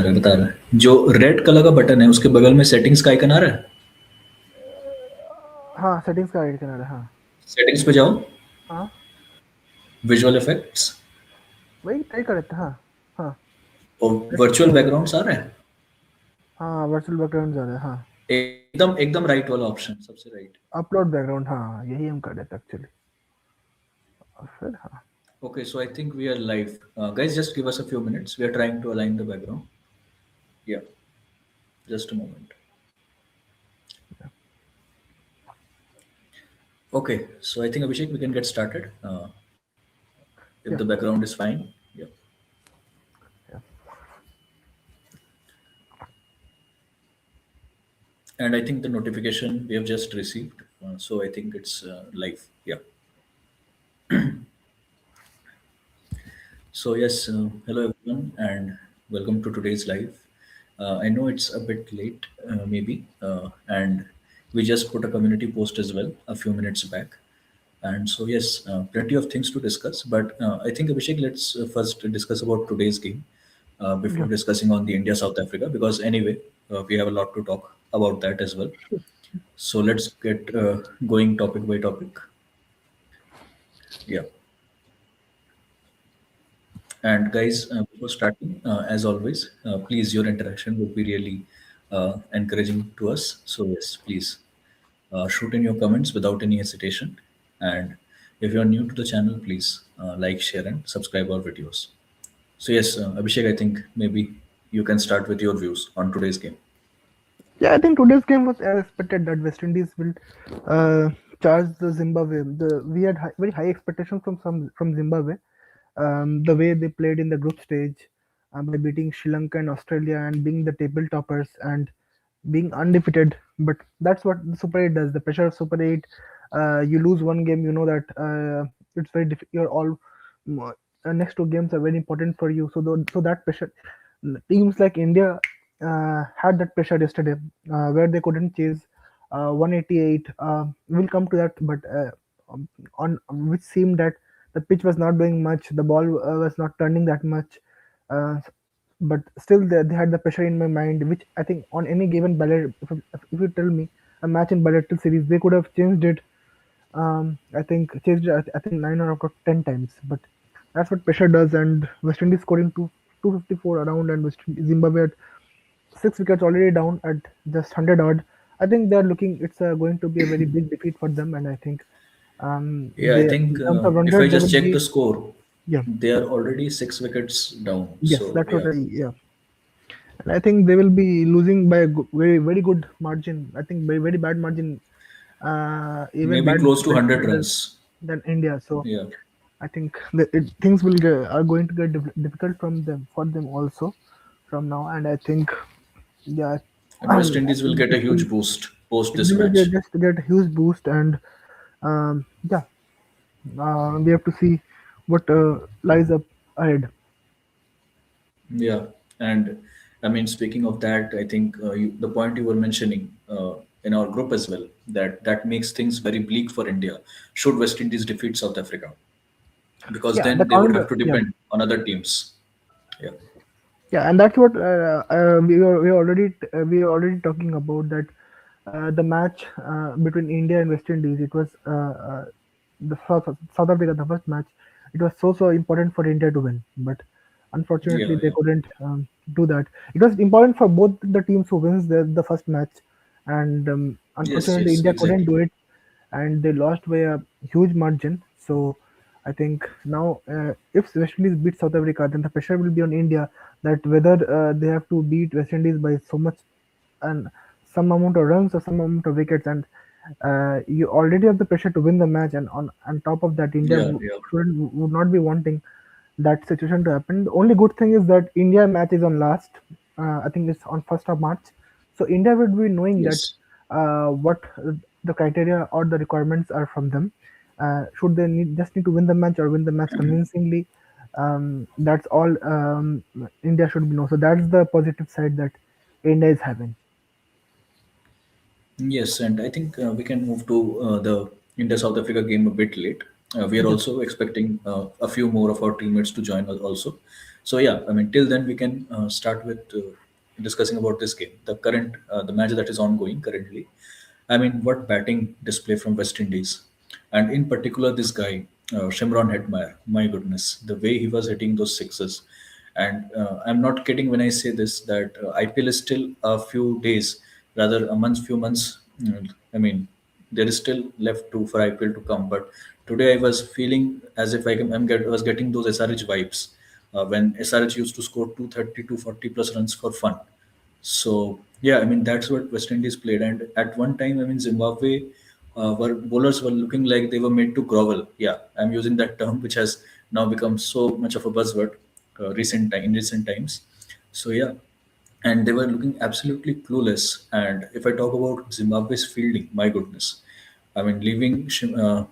बता रहा है जो रेड कलर का बटन है उसके बगल में सेटिंग्स का आइकन आ रहा है। हाँ, सेटिंग्स का ऐड करना है, हाँ। सेटिंग्स पे जाओ, हाँ, विजुअल इफेक्ट्स वही ट्राई कर रहे थे, हाँ। हाँ, और वर्चुअल बैकग्राउंड्स आ रहा है। हाँ, वर्चुअल बैकग्राउंड ज़्यादा है, हाँ। एकदम एकदम राइट वाला ऑप्शन, सबसे राइट। अपलोड बैकग्राउंड, हाँ, यही हम कर रहे थे एक्चुअली। और फिर हाँ। Okay, so I think we are live. Guys, just give us a few minutes. We are trying to align the background. Yeah, just a moment. Okay, so I think Abhishek, we can get started. If Yeah, the background is fine. Yeah. yeah, And I think the notification we have just received. So I think it's live. Yeah. So yes, hello everyone, and welcome to today's live. I know it's a bit late, maybe, and we just put a community post as well a few minutes back. And so yes, plenty of things to discuss. But I think Abhishek, let's first discuss about today's game before yeah. discussing on the India South Africa, because anyway, we have a lot to talk about that as well. So let's get going topic by topic. Yeah. And guys, before starting, as always, please your interaction would be really encouraging to us. So yes, please shoot in your comments without any hesitation. And if you are new to the channel, please like, share, and subscribe our videos. So yes, Abhishek, I think maybe you can start with your views on today's game. Yeah, I think today's game was as expected that West Indies will uh, charge the Zimbabwe. We had very high expectations from Zimbabwe. The way they played in the group stage by beating Sri Lanka and Australia and being the table toppers and being undefeated. But that's what the Super 8 does. The pressure of Super 8. You lose one game, you know that it's very difficult. You're all next two games are very important for you. So that pressure, teams like India had that pressure yesterday, where they couldn't chase 188. We'll come to that, but on which seemed that the pitch was not doing much, the ball was not turning that much. Uh, but still, they had the pressure in my mind, which I think on any given if you tell me a match in bilateral series, they could have changed it. I think changed it, I think 9 out of 10 times, but that's what pressure does. And West Indies scoring 254 around, and Zimbabwe at 6 wickets already down at just 100 odd. I think they're looking. It's going to be a very big defeat for them, and I think Yeah, I they think in terms of run if I rate, they just will check be. the score, Yeah, they are already 6 wickets down. yes, So that's what yeah, I, yeah. And I think they will be losing by a very very good margin. I think by very bad margin, even maybe bad close to 100 than runs. India. So Yeah, I think things are going to get difficult from them for them also from now. And I think, yeah, and West I Indies will think get a this will huge boost post it this will match. just get a huge boost. And yeah, we have to see what lies up ahead. Yeah, and I mean, speaking of that, I think the point you were mentioning in our group as well, that makes things very bleak for India should West Indies defeat South Africa, because Yeah, the then they would have counter. to Yeah, depend on other teams. Yeah, yeah, and that's what we are already talking about that the match between India and West Indies. It was the South Africa, the first match. It was so important for India to win, but unfortunately yeah, they yeah. couldn't do that. It was important for both the teams who wins the first match, and Yes, unfortunately yes, India couldn't exactly. do it, and they lost by a huge margin. So I think now, if West Indies beat South Africa, then the pressure will be on India that whether they have to beat West Indies by so much and some amount of runs or some amount of wickets, and you already have the pressure to win the match, and on top of that, India Yeah, yeah. would not be wanting that situation to happen. The only good thing is that India match is on last. I think it's on 1st of March, so India would be knowing that Yes. what the criteria or the requirements are from them. Should they just need to win the match or win the match convincingly? That's all India should be know. So that's the positive side that India is having. Yes, and I think we can move to the India South Africa game a bit late. We are Yeah, also expecting a few more of our teammates to join us also. So yeah, I mean, till then we can start with discussing about this game, the current the match that is ongoing currently. I mean, what batting display from West Indies, and in particular this guy Shimron Hetmeyer. My goodness, the way he was hitting those sixes, and I'm not kidding when I say this that IPL is still a few days, rather a month, few months. I mean, there is still left to for IPL to come. But today I was feeling as if was getting those SRH vibes when SRH used to score 230, 240 plus runs for fun. So yeah, I mean that's what West Indies played, and at one time, I mean Zimbabwe were bowlers were looking like they were made to grovel. Yeah, I'm using that term, which has now become so much of a buzzword in recent times. So yeah, and they were looking absolutely clueless. And if I talk about Zimbabwe's fielding, my goodness, I mean, dropping Shimron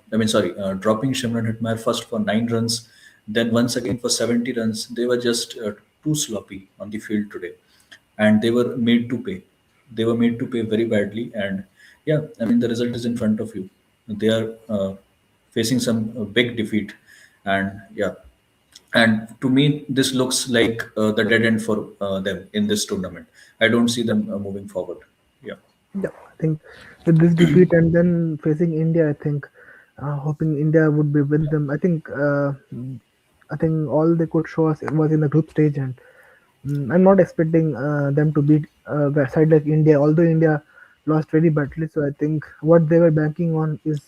Hetmeyer first for 9 runs, then once again for 70 runs. They were just too sloppy on the field today, and they were made to pay. They were made to pay very badly, and yeah, I mean, the result is in front of you. They are facing some big defeat, and yeah, and to me, this looks like the dead end for them in this tournament. I don't see them moving forward. Yeah. Yeah, I think with this defeat and then facing India, I think hoping India would be with them. I think all they could show us was in the group stage, and I'm not expecting them to beat a side like India. Although India lost very badly, so I think what they were banking on is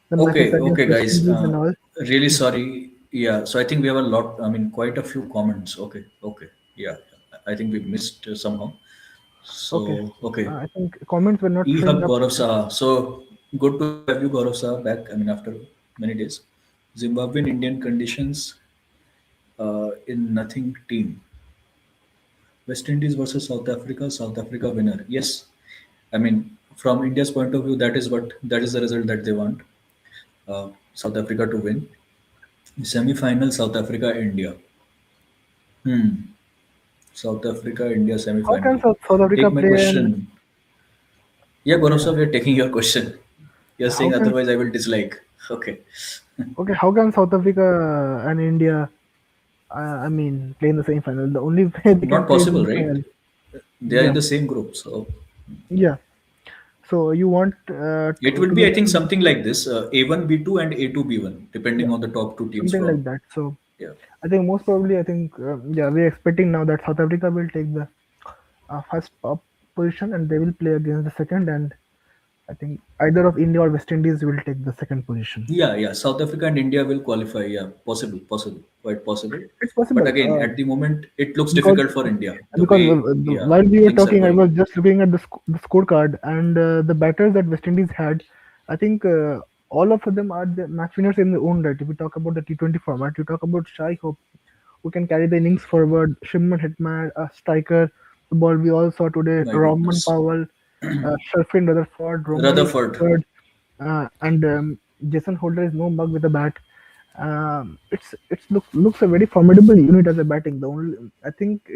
the matches Okay, against okay, West guys. Indies and all. Really sorry. Yeah, so I think we have a lot. I mean, quite a few comments. Okay, okay. Yeah, I think we missed somehow. Okay, So okay, I think comments were not showing E-Hub up. Gaurav Saha. So good to have you, Gaurav Saha, back. I mean, after many days. Zimbabwean Indian conditions in nothing team. West Indies versus South Africa. South Africa winner. Yes, I mean, from India's point of view, that is the result that they want. South Africa to win. Semi-final South Africa India. South Africa India How can semi-final. South Africa Take my play and question. Yeah, okay, Gaurav sir, we are taking your question. You're how saying can otherwise I will dislike. Okay. how can South Africa and India I mean, play in the same final. The only way they can Not play is in possible, the right? final. They are in Yeah, the same group. So yeah. So you want it will to be, be I think, them, something like this A1, B2, and A2, B1, depending yeah, on the top two teams something like from. that. So Yeah. I think most probably, I think yeah, we're expecting now that South Africa will take the first position and they will play against the second, and I think either of India or West Indies will take the second position. Yeah, yeah. South Africa and India will qualify. Yeah, possible, possible, quite possible. It's But possible again, at the moment, it looks because difficult for India. The because way, yeah, while we were things are talking, I going. was just looking at the scorecard and the batters that West Indies had. I think all of them are the match winners in their own right. If we talk about the T20 format, you talk about Shai Hope, who can carry the innings forward. Shimon Hetman, a striker. The ball we all saw today. My Roman goodness. Powell, Sherfin Rutherford, Romeo Rutherford. Shepherd, and Jason Holder is no mug with a bat. Looks a very formidable unit as a batting. The only I think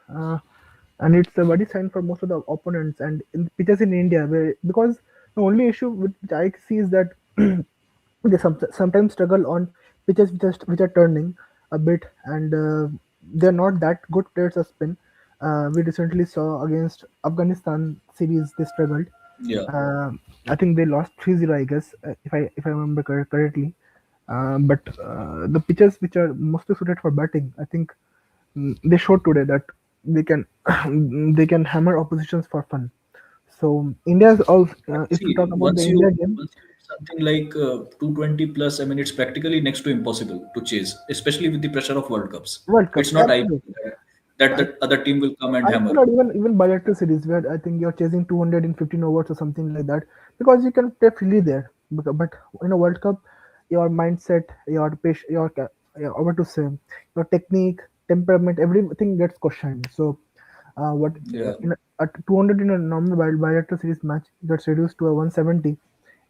and it's a very sign for most of the opponents and in pitches in India where because the only issue which I see is that they sometimes struggle on pitches which are turning a bit and they're not that good players of spin. We recently saw against Afghanistan series they struggled. Yeah, uh, I think they lost 3-0, I guess, if I remember correctly. But the pitches which are mostly suited for batting, I think they showed today that they can they can hammer oppositions for fun. So India's also, but if we talk see, about the India game, once you hit something like 220 plus, I mean, it's practically next to impossible to chase, especially with the pressure of World Cups. World Cup, It's not absolutely. IPL that I the other team will come and I hammer. feel that even bilateral series where I think you're chasing 200 in 15 overs or something like that because you can play freely there. But in a World Cup, your mindset, your patience, what to say, your technique, temperament, everything gets questioned. So, what Yeah, in a 200 in a normal bilateral series match gets reduced to a 170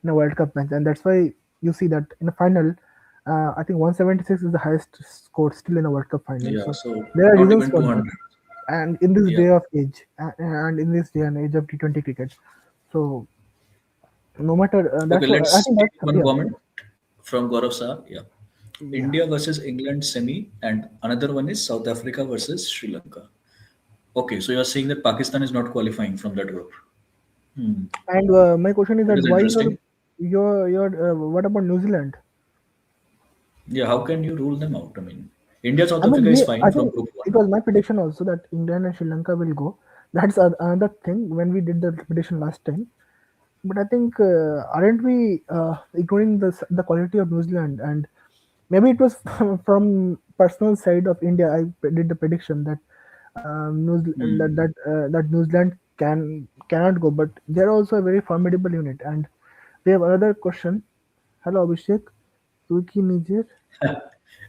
in a World Cup match, and that's why you see that in a final, I think 176 is the highest score still in a World Cup final. yeah. So So there are not reasons even for that 200. and in this Yeah. day of age and in this day and age of T20 cricket, so no matter Okay, that's what I let's think take that's one yeah. comment from Gaurav Saha. Yeah. Yeah. India versus England semi, and another one is South Africa versus Sri Lanka. Okay, so you are saying that Pakistan is not qualifying from that group. Hmm. And my question is That that is why interesting. what about New Zealand? Yeah, how can you rule them out? I mean, India South I mean, Africa is I fine from think group it one. was my prediction also that England and Sri Lanka will go. That's another thing when we did the prediction last time. But I think aren't we ignoring the quality of New Zealand? And maybe it was from personal side of India. Did the prediction that Hmm. that New Zealand cannot go, but they're also a very formidable unit. And we have another question. Hello, Abhishek. Turkey, Niger.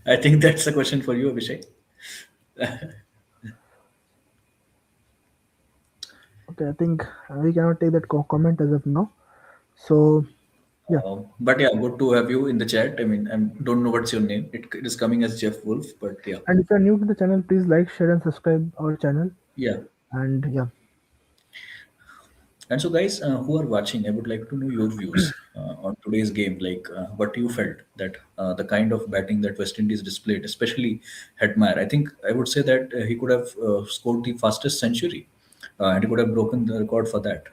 I think that's a question for you, Abhishek. Okay, I think we cannot take that comment as of now. So yeah, But yeah, good to have you in the chat. I mean, I don't know what's your name. It is coming as Jeff Wolf, but yeah, and if you're new to the channel, please like, share, and subscribe our channel. yeah. And yeah, And so, guys who are watching, I would like to know your views on today's game. Like, what you felt that the kind of batting that West Indies displayed, especially Hetmeyer. I think I would say that he could have scored the fastest century, and he could have broken the record for that.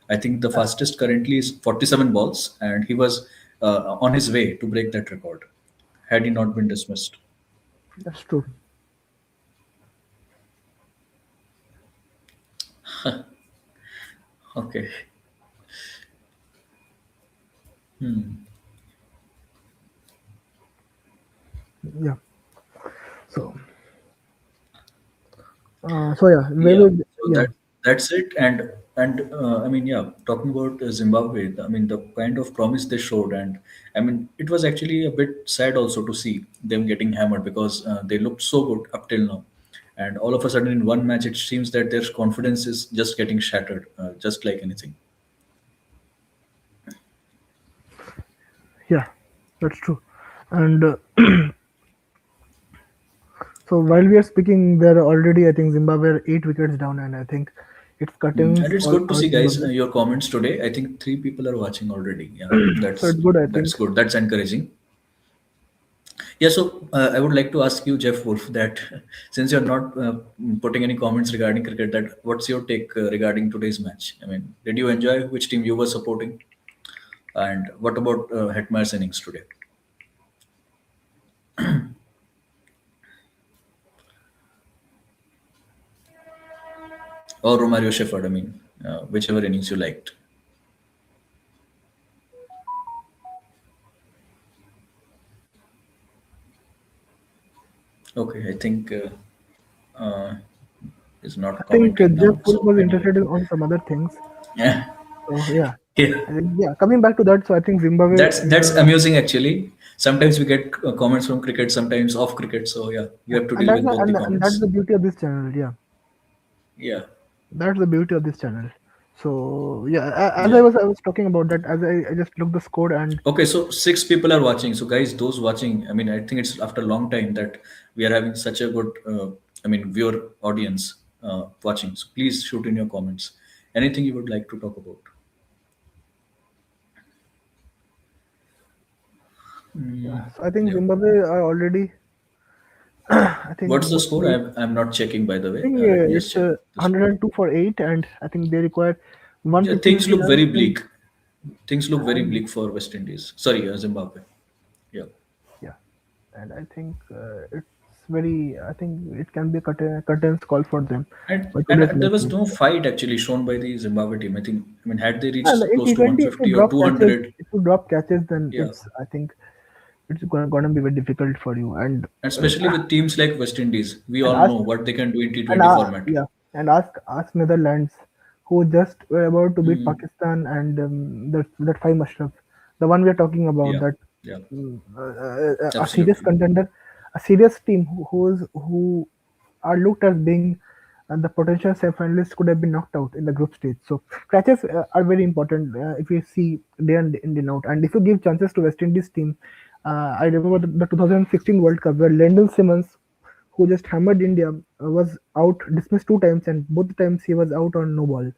I think the fastest currently is 47 balls, and he was on his way to break that record had he not been dismissed. that's true. Okay. Hmm. Yeah. So so yeah, Yeah. So yeah. that's it. And I mean, yeah, talking about Zimbabwe, I mean, the kind of promise they showed, and I mean, it was actually a bit sad also to see them getting hammered because they looked so good up till now, and all of a sudden in one match, it seems that their confidence is just getting shattered, just like anything. Yeah, that's true. And so while we are speaking, there are already I think Zimbabwe are 8 wickets down, and I think it's curtains And it's for good to see, guys, Zimbabwe. your comments today. I think three people are watching already. Yeah, So that's it's good, I that's think. good. That's encouraging. Yeah, so I would like to ask you, Jeff Wolf, that since you're not putting any comments regarding cricket, that what's your take regarding today's match? I mean, did you enjoy which team you were supporting, and what about Hetmeyer's innings today, or Romario Shepherd? I mean, whichever innings you liked. Okay, I think is I not think commenting Jeff now. Wolf So was anyway, interested on some other things. yeah, So yeah, yeah. I think yeah. Coming back to that, so I think Zimbabwe. That's amusing actually. Sometimes we get comments from cricket, sometimes off cricket. So yeah, you Yeah, have to and deal with both the and that's comments. the beauty of this channel. Yeah, Yeah, that's the beauty of this channel. So yeah, as yeah. I was talking about that, as I just looked the score and Okay, so six people are watching. So guys, those watching, I mean, I think it's after a long time that we are having such a good, I mean, viewer audience watching. So please shoot in your comments anything you would like to talk about. yeah, so I think Yeah. Zimbabwe are already. I think What's the score? I'm not checking by the I way. think Let me just it's check the score. 102 for 8, and I think they require Yeah, 150 things look runs. very bleak. Things look very And bleak for West Indies. Sorry, Zimbabwe. Yeah. yeah, and I think it's very. I think it can be a curtains call for them And by today's and there was matches. no fight actually shown by the Zimbabwe team. I mean, had they And reached in close to T20, if you 150 or drop catches, 200, then yeah. it's I think it's gonna be very difficult for you. And especially with teams like West Indies, we And all ask know what they can do in and T20 format. yeah, and ask Netherlands, who just were about to beat Hmm. Pakistan, and that five Mushraf, the one we are talking about, Yeah, that yeah, a serious absolutely. contender, a serious team who are looked as being the potential semi-finalists could have been knocked out in the group stage. So catches are very important if you see day in out. And if you give chances to West Indies team, I remember the 2016 World Cup where Lyndon Simmons, who just hammered India, was out dismissed 2 times, and both the times he was out on no ball.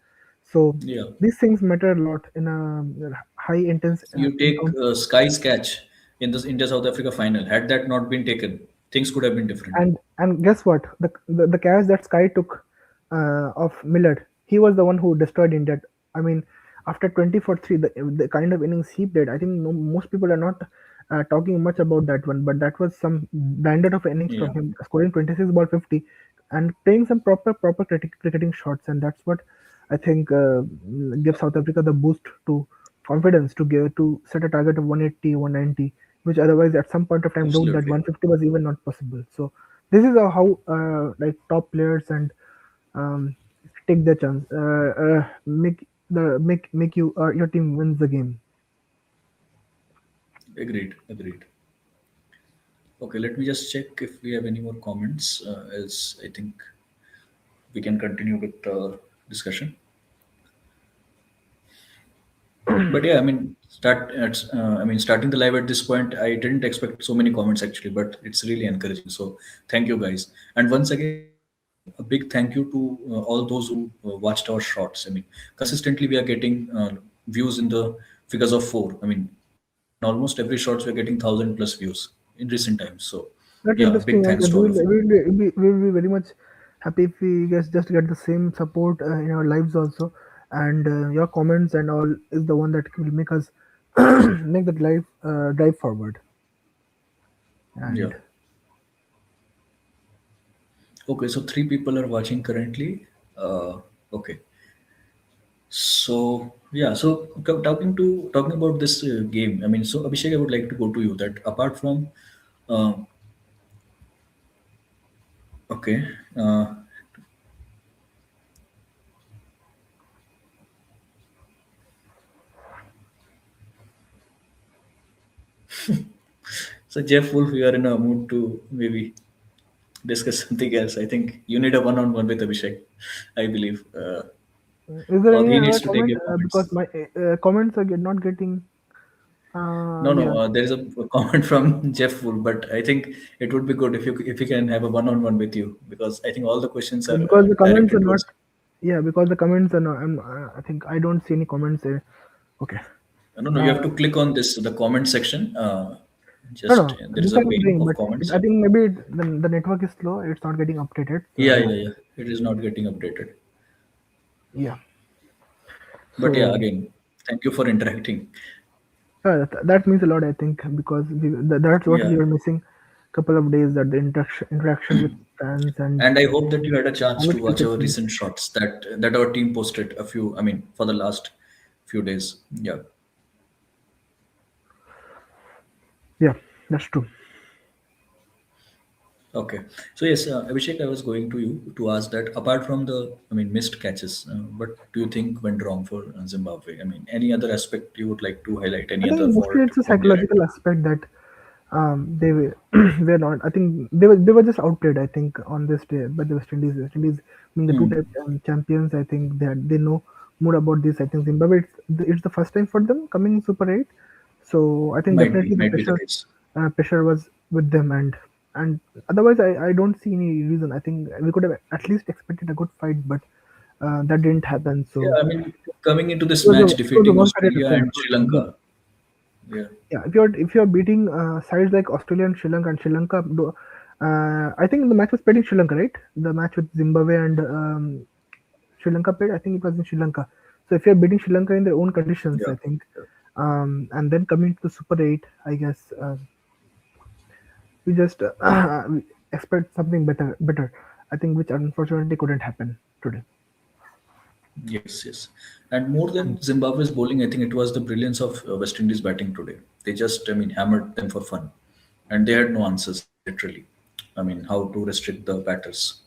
So Yeah. these things matter a lot in a high intense You take encounter. Sky's catch. in this India South Africa final. Had that not been taken, things could have been different. And guess what? The catch that Sky took of Millard, he was the one who destroyed India. I mean, after 20 for 3, the kind of innings he played, I think no, most people are not talking much about that one, but that was some branded of innings Yeah, from him, scoring 26 ball 50 and playing some proper cricketing shots, and that's what I think gives South Africa the boost to confidence to give to set a target of 180, 190, which otherwise at some point of time doubt that absolutely. 150 was even not possible. So this is how like top players and um, take the chance, make you your team wins the game. Agreed. Agreed. Okay, let me just check if we have any more comments. Else, I think we can continue with discussion. But yeah, I mean, starting the live at this point, I didn't expect so many comments actually, but it's really encouraging. So thank you guys. And once again, a big thank you to all those who watched our shorts. I mean, consistently we are getting views in the figures of four. I mean, in almost every shorts we're getting 1,000 plus views in recent times. So That's yeah, big interesting, and thanks to all of you. we will be very much happy if we guys just get the same support in our lives also. And your comments and all is the one that will make us make that life drive forward. Yeah. And Okay, so three people are watching currently. Okay. So yeah, so talking about this game, I mean, so Abhishek, I would like to go to you. That apart from, uh, okay, uh, so Jeff Wolf, you are in a mood to maybe discuss something else. I think you need a one-on-one with Abhishek, I believe, is there or any he other needs to take comment? your Because comments. my comments are not getting. No, Yeah, there is a comment from Jeff Wolf, but I think it would be good if you can have a one-on-one with you because I think all the questions are because the comments are directed not. towards. Yeah, because the comments are not. I think I don't see any comments there. Okay. No, no, you Uh, have to click on this the comment section. no, Just no. there is This a I'm pane doing, of but comments. I think maybe the network is slow. It's not getting updated. So Yeah, yeah, yeah, yeah. It is not getting updated. yeah. But yeah, So again, thank you for interacting. that means a lot. I think because that's what Yeah, we were missing. Couple of days that the interaction with fans and and I hope that you had a chance to with watch cricket our fans. recent shots that our team posted a few. I mean, for the last few days. Yeah. Yeah, that's true. Okay. So yes, Abhishek, I was going to you to ask that apart from the, I mean, missed catches, what do you think went wrong for Zimbabwe? I mean, any other aspect you would like to highlight? I Any think other mostly fault it's a from their end? psychological aspect that they were were not. I think they were just outplayed. I think on this day by the West Indies. West Indies being the Hmm. two-time champions. I think they know more about this. I think Zimbabwe it's the first time for them coming Super 8. So I think definitely the Might be the case. pressure was with them, and otherwise I don't see any reason. I think we could have at least expected a good fight, but that didn't happen. Yeah, So I mean, coming into it this was match, a defeating one-sided Australia affair. and Sri Lanka. Yeah, Yeah, if you're beating sides like Australia and Sri Lanka, I think the match was played in Sri Lanka, right? The match with Zimbabwe and Sri Lanka played. I think it was in Sri Lanka. So if you're beating Sri Lanka in their own conditions, yeah. I think, and then coming to the Super 8, I guess we just we expect something better. I think which unfortunately couldn't happen today. Yes, yes. And more than Zimbabwe's bowling, I think it was the brilliance of West Indies batting today. They just, I mean, hammered them for fun. And they had no answers, literally. I mean, how to restrict the batters.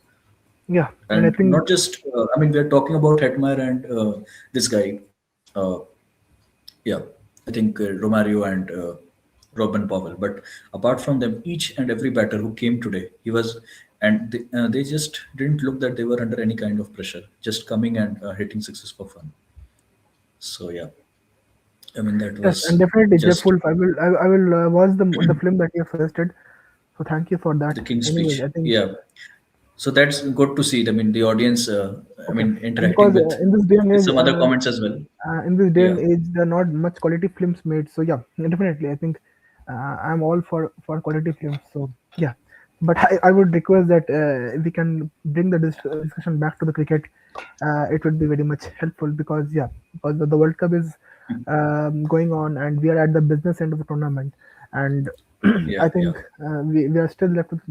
Yeah, and I And think not just, I mean, we're talking about Hetmeyer and this guy. Uh, yeah, I think Romario and Robin Powell. But apart from them, each and every batter who came today, he was, and they just didn't look that they were under any kind of pressure, just coming and hitting sixes for fun. So yeah, I mean that yes, and was definitely Jeff just Wolf. I will watch the film that you have suggested. So thank you for that. the king's Anyways, speech. I think Yeah, so that's good to see. I mean the audience. I okay, mean and interacting because with in this day and age, some other comments as well. in this day Yeah, and age, there are not much quality films made. So yeah, definitely, I think I'm all for quality films. So yeah, but I would request that if we can bring the discussion back to the cricket, it would be very much helpful because yeah, because the World Cup is going on and we are at the business end of the tournament, and Yeah, I yeah. think we are still left with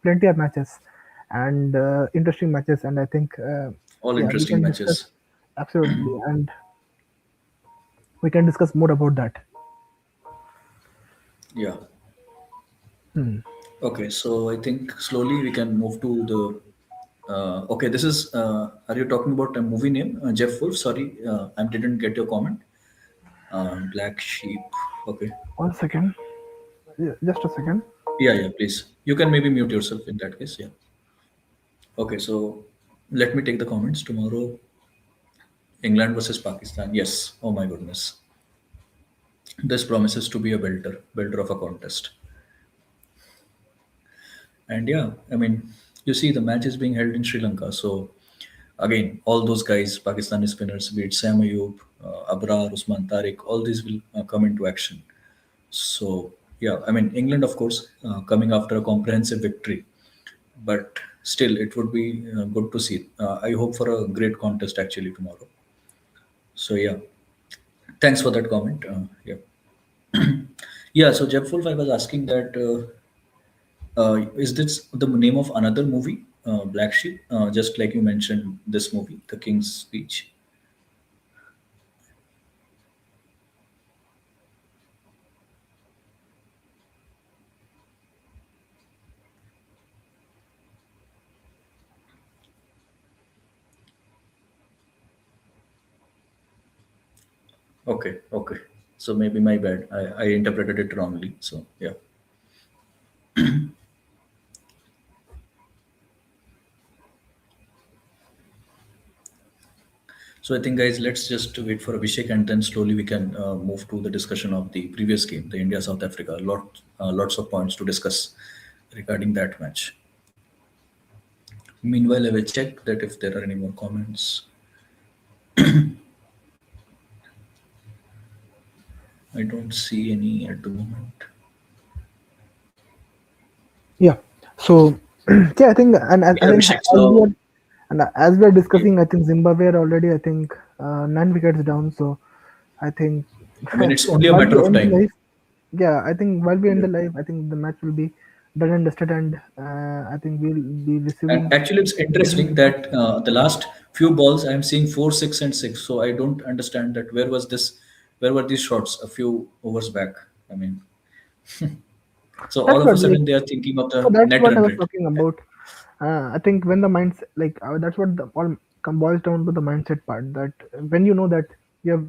plenty of matches and interesting matches, and I think All yeah, we interesting can discuss matches. absolutely, and we can discuss more about that. Yeah. Hmm. Okay, so I think slowly we can move to the. Okay, this is. Are you talking about a movie name? Jeff Wolf. Sorry, I didn't get your comment. Black Sheep. Okay. 1 second. Yeah, just a second. Yeah, yeah. Please, you can maybe mute yourself in that case. Yeah. Okay, so let me take the comments. Tomorrow, England versus Pakistan. Yes. Oh my goodness. This promises to be a belter of a contest. And yeah, I mean, you see, the match is being held in Sri Lanka. So again, all those guys, Pakistani spinners, be it Sam Ayub, Abrar, Usman Tariq, all these will come into action. So yeah, I mean, England, of course, coming after a comprehensive victory, but still, it would be good to see. I hope for a great contest actually tomorrow. So yeah, thanks for that comment. Yeah, yeah. So Jeff Wolf, I was asking that is this the name of another movie, Black Sheep? Just like you mentioned, this movie, The King's Speech. Okay, okay. So maybe my bad. I interpreted it wrongly. So yeah. So I think, guys, let's just wait for Abhishek, and then slowly we can move to the discussion of the previous game, the India South Africa. Lots of points to discuss regarding that match. Meanwhile, I will check that if there are any more comments. I don't see any at the moment. Yeah. So yeah, I think Yeah, I think Abhishek. as we are So as we are yeah, discussing, I think Zimbabwe are already, I think 9 wickets down. So I think I mean, it's only a while matter we of end the time. live, yeah, I think while we end Yeah. the live, I think the match will be done and dusted, and I think we'll be And receiving actually, it's getting the interesting result. that the last few balls I am seeing four, six, and six. So I don't understand that where was this, where were these shots a few overs back? I mean, so all That's of what a like sudden they are thinking of so the that's net what I run was rate. talking about. I think when the minds like that's what the all boils down to the mindset part. That when you know that you have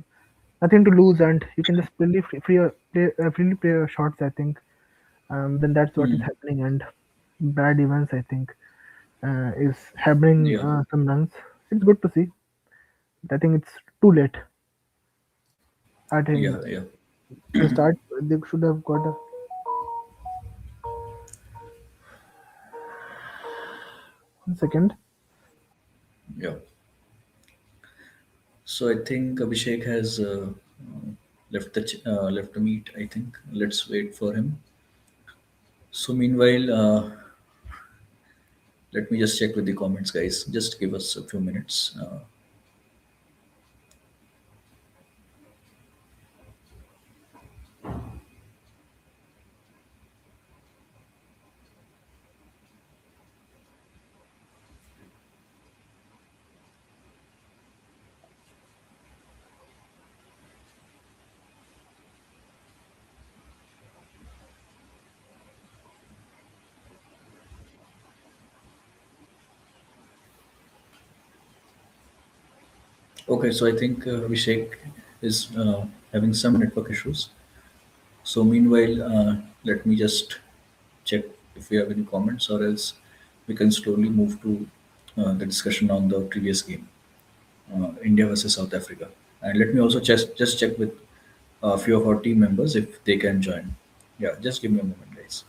nothing to lose and you can just freely play your shots. I think then that's what is Hmm. happening, and bad events I think is happening Yeah, some runs. It's good to see. I think it's too late. I think yeah, yeah, the start they should have got a 1 second. yeah. So I think Abhishek has left the meet. I think let's wait for him. So meanwhile, let me just check with the comments, guys. Just give us a few minutes. Okay, so I think Abhishek is having some network issues. So meanwhile, let me just check if we have any comments, or else we can slowly move to the discussion on the previous game, India versus South Africa. And let me also just check with a few of our team members if they can join. Yeah, just give me a moment, guys.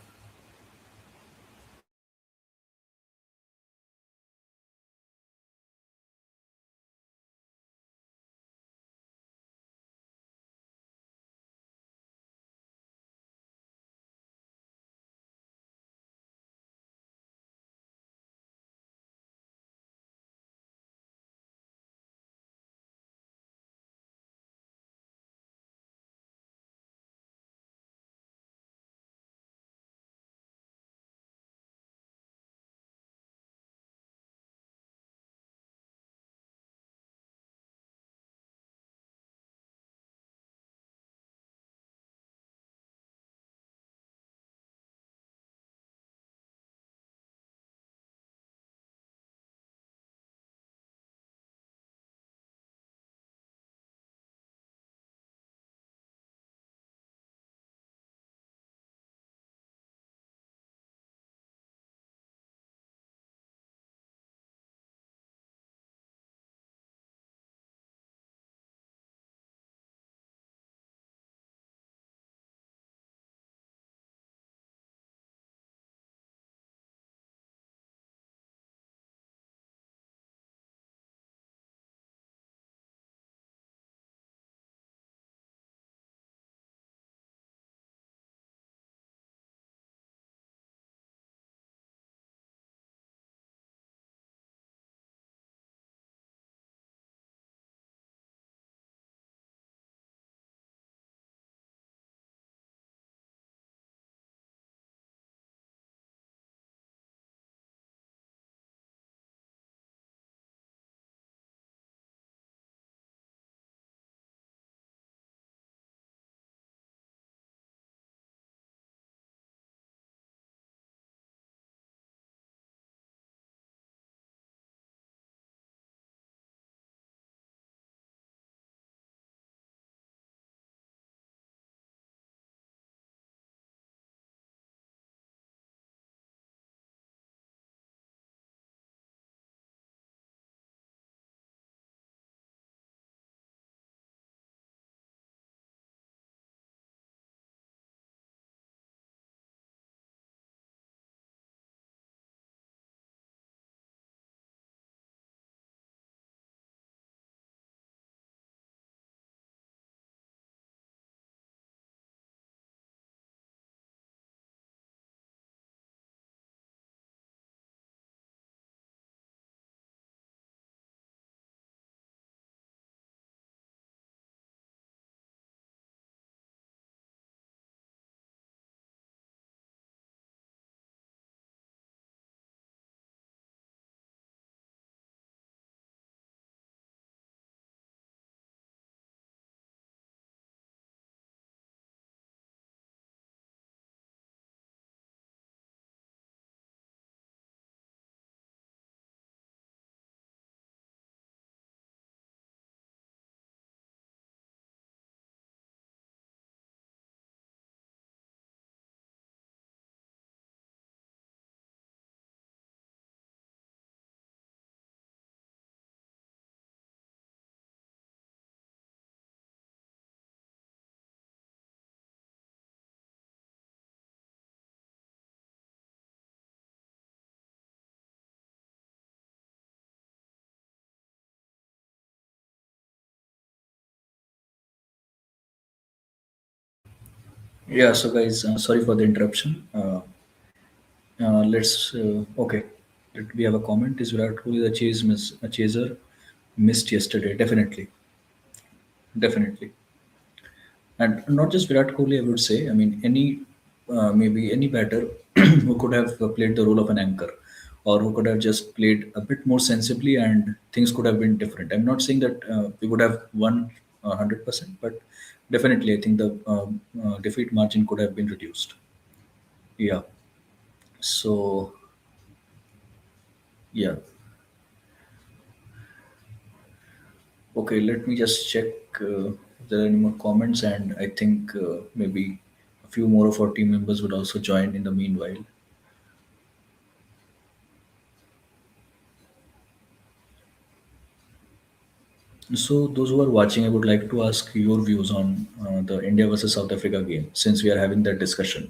Yeah, so guys, sorry for the interruption. Let's okay. We have a comment. Is Virat Kohli a chaser missed yesterday? Definitely, definitely, and not just Virat Kohli. I would say. I mean, any maybe any batter who could have played the role of an anchor, or who could have just played a bit more sensibly, and things could have been different. I'm not saying that we would have won 100%, but definitely, I think the defeat margin could have been reduced. Yeah. So yeah. Okay, let me just check if there are any more comments, and I think maybe a few more of our team members would also join in the meanwhile. So, those who are watching, I would like to ask your views on the India versus South Africa game, since we are having that discussion.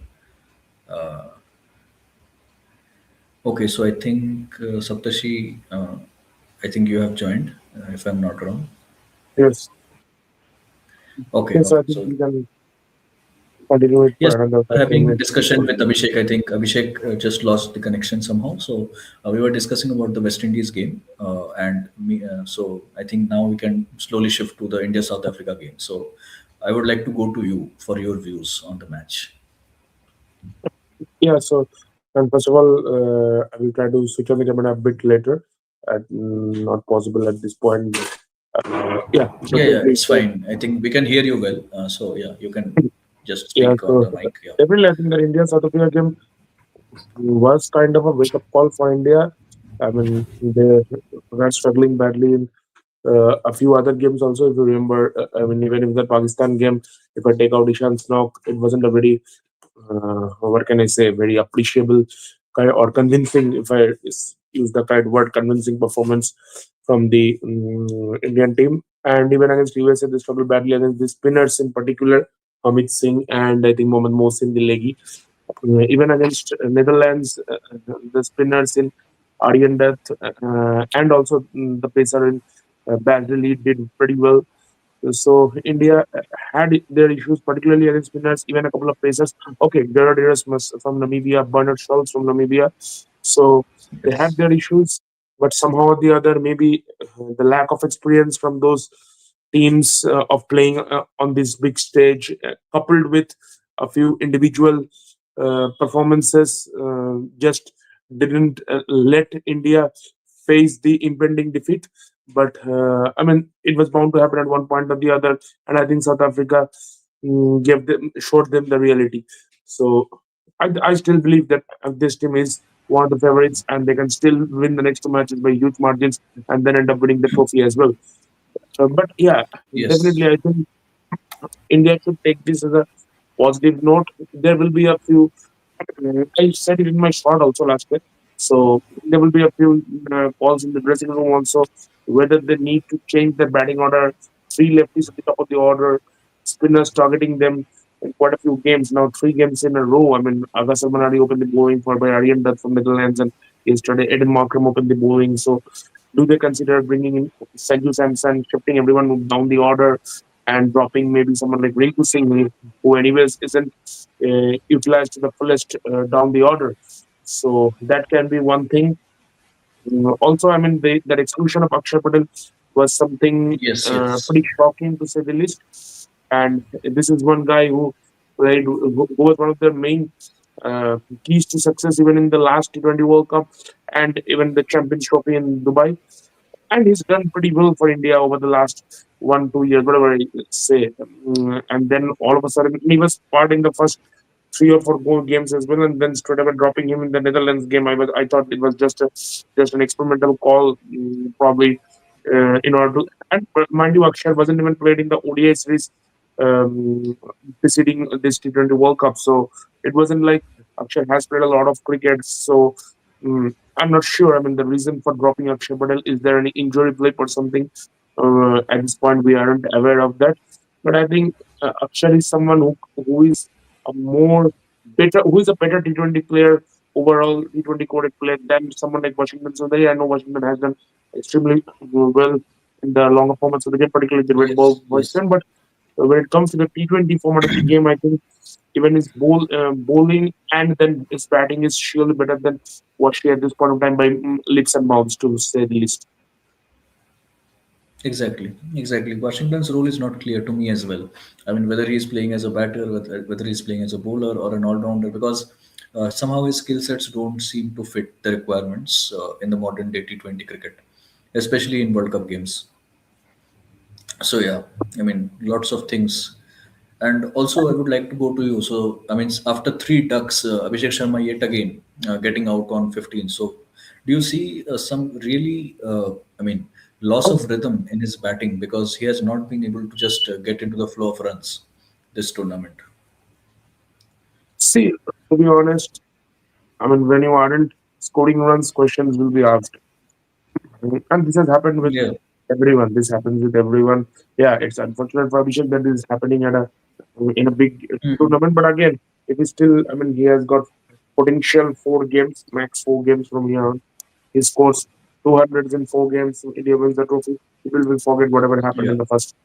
Okay, so I think Saptashi, I think you have joined, if I'm not wrong. Yes. Okay, Yes, okay. I think So we can continue it yes, for another we five, were ten having minutes discussion with Abhishek. I think Abhishek just lost the connection somehow. So we were discussing about the West Indies game, so I think now we can slowly shift to the India South Africa game. So I would like to go to you for your views on the match. Yeah, so and first of all, I will try to switch on the camera a bit later. Not possible at this point. Yeah, so Yeah, yeah, simply it's so, fine. I think we can hear you well. So yeah, you can just yeah, speak on so the mic. Yeah. definitely I think the India South Africa game was kind of a wake up call for India. I mean, they were struggling badly in a few other games also. If you remember, I mean, even in the Pakistan game, if I take out Ishan Snock, it wasn't a very what can I say, very appreciable kind or convincing, if I use the kind word, convincing performance from the Indian team. And even against USA, they struggled badly against the spinners in particular, Amit Singh and I think Mohammad Mohsin Dilegi. Even against Netherlands, the spinners in Aryan Death and also the pacer in Badley did pretty well. So India had their issues, particularly against spinners, even a couple of pacers. Okay, Gerard Erasmus from Namibia, Bernard Schultz from Namibia. So they had Yes. their issues, but somehow or the other, maybe the lack of experience from those teams of playing on this big stage, coupled with a few individual performances, just didn't let India face the impending defeat. But I mean, it was bound to happen at one point or the other, and I think South Africa showed them the reality. So I still believe that this team is one of the favorites, and they can still win the next two matches by huge margins, and then end up winning the trophy as well. But yeah, Yes. definitely, I think India should take this as a positive note. There will be a few. I said it in my shot also last year. So there will be a few calls in the dressing room also whether they need to change their batting order. Three lefties at the top of the order, spinners targeting them in quite a few games now. Three games in a row. I mean, Agasar Manari opened the bowling for by Aryan Dutt from Netherlands, and yesterday Eden Markram opened the bowling. So do they consider bringing in Sanju Samson, shifting everyone down the order, and dropping maybe someone like Rinku Singh, who anyways isn't utilized to the fullest down the order? So that can be one thing. Also, I mean, that exclusion of Akshay Patel was something Yes. Yes. pretty shocking to say the least. And this is one guy who was one of the main keys to success even in the last T20 World Cup and even the Champions Trophy in Dubai. And he's done pretty well for India over the last 1 2 years, whatever I say. And then all of a sudden, he was part in the first 3 or 4 games as well, and then straight away dropping him in the Netherlands game. I thought it was just an experimental call, probably in order to. And mind you, Akshay wasn't even played in the ODI series um, preceding this T20 World Cup, so it wasn't like Akshay has played a lot of cricket. So I'm not sure. I mean, the reason for dropping Akshay Patel, is there any injury blip or something? At this point, we aren't aware of that. But I think Akshay is someone who is a more who is a better T20 player, overall T20 coded player than someone like Washington Sundari. I know Washington has done extremely well in the longer formats of the game, particularly the red ball Yes. Yes. version. But when it comes to the T20 format of the game, I think even his bowling and then his batting is surely better than Washley at this point of time by leaps and bounds, to say the least. Exactly, exactly. Washington's role is not clear to me as well. I mean, whether he's playing as a batter, whether he's playing as a bowler or an all-rounder, because somehow his skill sets don't seem to fit the requirements in the modern day T20 cricket, especially in World Cup games. So yeah, I mean, lots of things. And also, I would like to go to you. So, I mean, after three ducks, Abhishek Sharma yet again getting out on 15. So, do you see some really, I mean, loss of rhythm in his batting because he has not been able to just get into the flow of runs this tournament? See, to be honest, I mean, when you aren't scoring runs, questions will be asked. And this has happened with Yeah. everyone. This happens with everyone. Yeah, it's unfortunate for Abhishek that this is happening at a in a big Mhm. tournament. But again, it is still. I mean, he has got potential 4 games, max 4 games from here on. He scores 200s in 4 games. India wins the trophy. People will forget whatever happened Yeah. in the first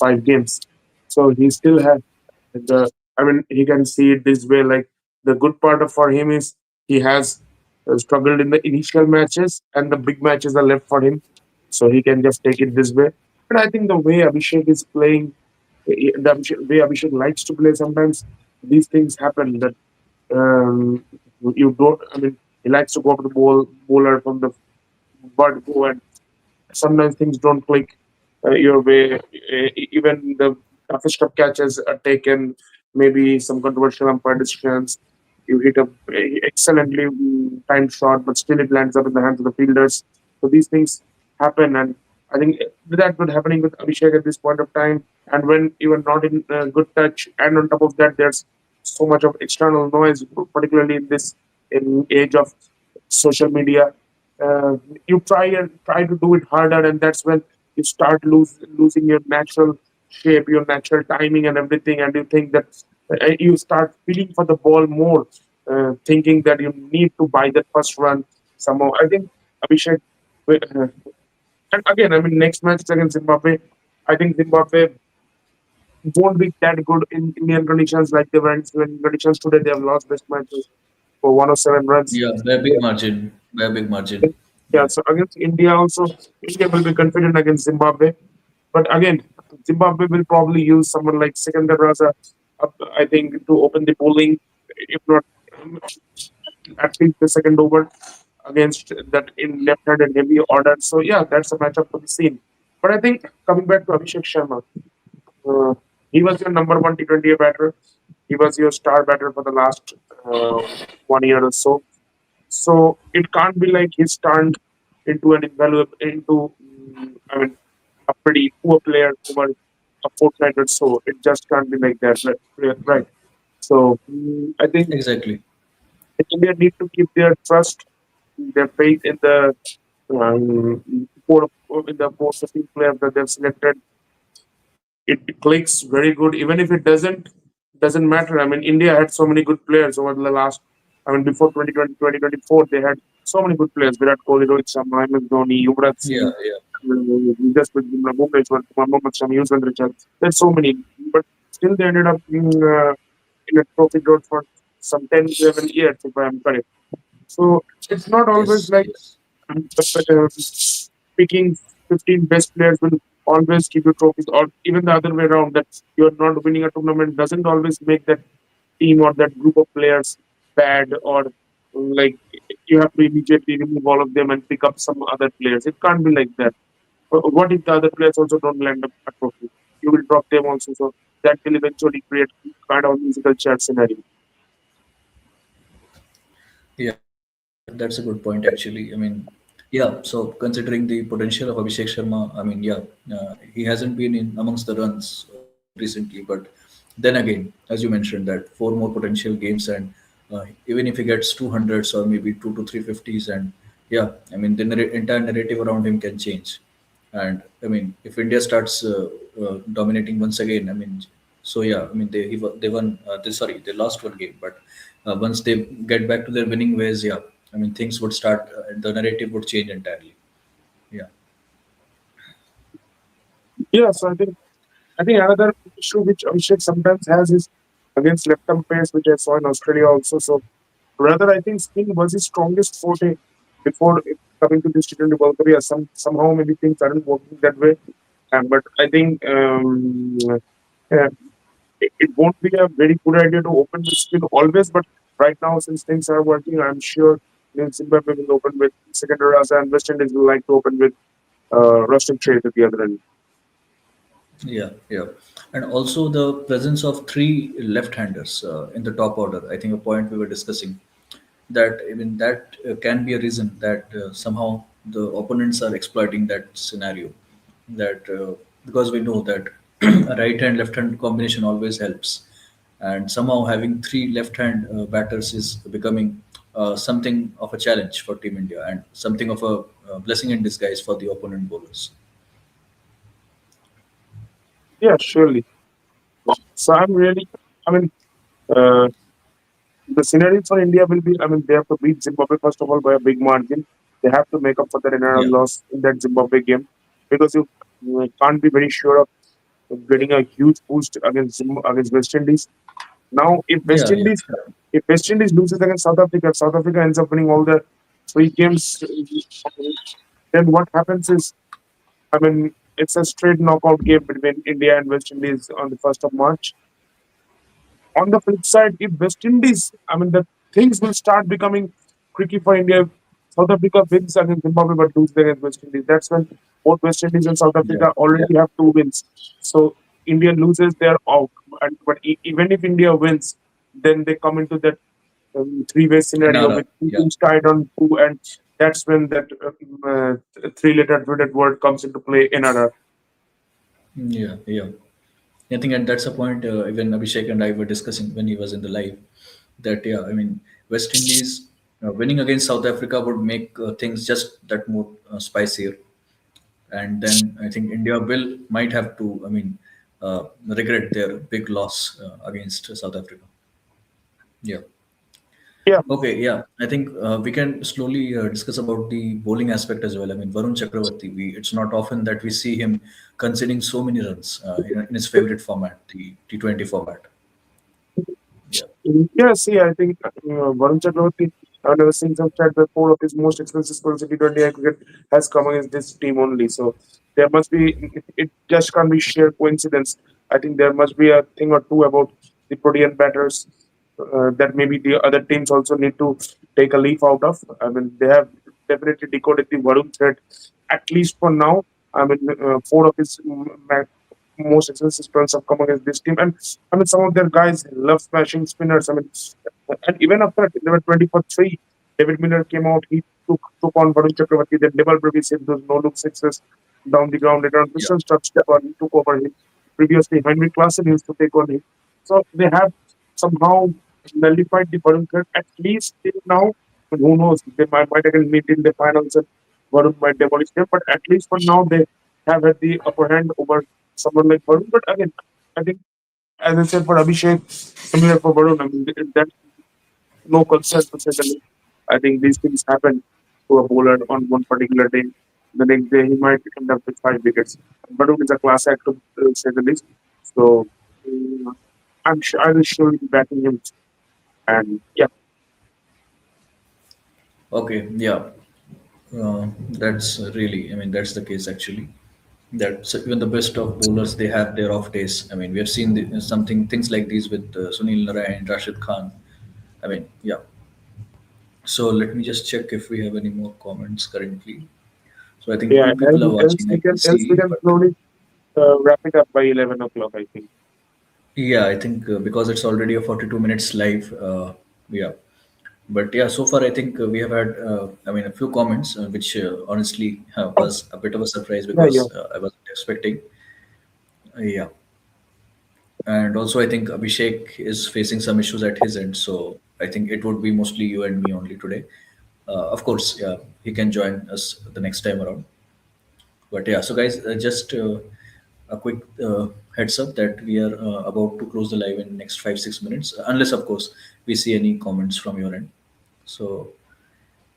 5 games. So he still has the. I mean, he can see it this way. Like the good part of for him is he has struggled in the initial matches, and the big matches are left for him. So he can just take it this way. But I think the way Abhishek is playing, way Abhishek likes to play, sometimes these things happen that you don't. I mean, he likes to go to the bowler from the word go, and sometimes things don't click your way. Even the toughest of catches are taken, maybe some controversial umpire decisions. You hit a excellently timed shot, but still it lands up in the hands of the fielders. So these things happen, and I think that would happening with Abhishek at this point of time. And when you are not in good touch, and on top of that, there's so much of external noise, particularly in this in age of social media. Uh, you try to do it harder, and that's when you start losing your natural shape, your natural timing, and everything. And you think that you start feeling for the ball more, thinking that you need to buy that first run somehow. I think Abhishek, and again, I mean, next match is against Zimbabwe. I think Zimbabwe won't be that good in Indian conditions like they were in conditions today. They have lost best matches for 107 runs. Yeah, by a big margin. By a big margin. Yeah, Yeah. so against India also, India will be confident against Zimbabwe. But again, Zimbabwe will probably use someone like Sikandar Raza, I think, to open the bowling, if not at least the second over against that in left-handed heavy order. So yeah, that's a matchup to be seen. But I think coming back to Abhishek Sharma, uh, he was your number one T20 batter. He was your star batter for the last 1 year or so. So it can't be like he's turned into an invaluable into I mean a pretty poor player over a fortnight or so. It just can't be like that, right? So I think Exactly. India need to keep their trust, their faith in the four in the 4 15 players that they've selected. It clicks very good. Even if it doesn't matter. I mean, India had so many good players over the last. I mean, before 2020 2024, they had so many good players. Virat Kohli, Rohit Sharma, MS Dhoni, Yuvraj Yeah, Singh, yeah. just with Bhuvneshwar, Mohammad Shami, Yuzvendra Chahal. There's so many, but still they ended up in a trophy drought for some 10, 11 years, if I am correct. So it's not always Yes, like yes. picking 15 best players will always give you trophies, or even the other way around, that you're not winning a tournament doesn't always make that team or that group of players bad, or like you have to immediately remove all of them and pick up some other players. It can't be like that. What if the other players also don't land up a trophy? You will drop them also. So that will eventually create kind of a musical chair scenario. Yeah, that's a good point actually. I mean, yeah. So considering the potential of Abhishek Sharma, I mean, yeah, he hasn't been in amongst the runs recently, but then again, as you mentioned, that four more potential games, and even if he gets 200s or maybe 2 to 350s, and yeah, I mean, the entire narrative around him can change. And I mean, if India starts dominating once again, I mean, so yeah, I mean, they won. They lost one game, but once they get back to their winning ways, yeah, I mean, things would start. The narrative would change entirely. Yeah, Yeah, so I think. I think another issue which Abhishek sometimes has is against left-arm pace, which I saw in Australia also. So rather, I think spin was his strongest forte before coming to this T20 World Cup. Yeah, somehow maybe things aren't working that way. But I think it won't be a very good idea to open with spin always. But right now, since things are working, I'm sure Zimbabwe will open with Second Raza and West Indies will like to open with Rustic Trade at the other end. Yeah, yeah, and also the presence of three left-handers in the top order. I think a point we were discussing that, I mean, that can be a reason that somehow the opponents are exploiting that scenario. That because we know that a right-hand left-hand combination always helps, and somehow having three left-hand batters is becoming something of a challenge for Team India and something of a blessing in disguise for the opponent bowlers. Yeah, surely. So I'm really, I mean, uh, the scenario for India will be, I mean, they have to beat Zimbabwe first of all by a big margin. They have to make up for their Yeah, inaugural loss in that Zimbabwe game because you can't be very sure of getting a huge boost against against West Indies. Now, yeah, yeah, yeah. If West Indies loses against South Africa, if South Africa ends up winning all the three games, then what happens is, I mean, it's a straight knockout game between India and West Indies on the 1st of March. On the flip side, if West Indies, I mean, the things will start becoming tricky for India. If South Africa wins against Zimbabwe but loses against West Indies, that's when both West Indies and South Yeah, Africa yeah, already have two wins. So India loses, they're out. And, but even if India wins, then they come into that three-way scenario Nara, with two yeah, teams tied on two, and that's when that three-letter dreaded word comes into play in order. yeah, yeah. I think, and that's a point even Abhishek and I were discussing when he was in the live. That, yeah, I mean, West Indies winning against South Africa would make things just that more spicier, and then I think India will might have to, I mean, regret their big loss against South Africa. Yeah. Yeah, Okay, yeah. I think we can slowly discuss about the bowling aspect as well. I mean, Varun Chakravarti, it's not often that we see him conceding so many runs in his favorite format, the T20 format. Yeah, yeah. See, I think Varun Chakravarti, I've never seen some stat that four of his most expensive spells in T20 cricket has come against this team only. So there must be, it just can't be sheer coincidence. I think there must be a thing or two about the Protean batters that maybe the other teams also need to take a leaf out of. I mean, they have definitely decoded the Varun threat, at least for now. I mean, four of his most expensive spells have come against this team. And I mean, some of their guys love smashing spinners. I mean, and even after they were 20 for 3, David Miller came out. He took on Varun Chakravarti. Then Deval Brevis hit those no look sixes down the ground. Later on, yeah, Pistol step on. He took over him. Previously, Henry Klassen used to take on him. So they have somehow nullified the Varun threat at least till now. And who knows? They might again meet in the finals and Varun might demolish them. But at least for now, they have had the upper hand over someone like Varun. But again, I think, as I said for Abhishek, similar for Varun, I mean, that's no concern to say the least. I think these things happen to a bowler on one particular day. The next day, he might end up with 5 wickets. Varun is a class act to say the least. So, um, I will surely be backing him. And yeah, okay, yeah. That's really, I mean, that's the case actually. That so even the best of bowlers, they have their off days. I mean, we have seen something things like these with Sunil Narayan, Rashid Khan. I mean, yeah. So let me just check if we have any more comments currently. So I think yeah. two people are watching. I can Else we see, can but slowly wrap it up by 11 o'clock. I think. yeah, I think because it's already a 42 minutes live. Yeah, but yeah, so far I think we have had, I mean, a few comments, which honestly was a bit of a surprise Yeah, yeah, because I wasn't expecting. Yeah, and also I think Abhishek is facing some issues at his end, so I think it would be mostly you and me only today. Of course, yeah, he can join us the next time around. But yeah, so guys, just a quick heads up that we are about to close the live in next 5 6 minutes, unless of course we see any comments from your end. So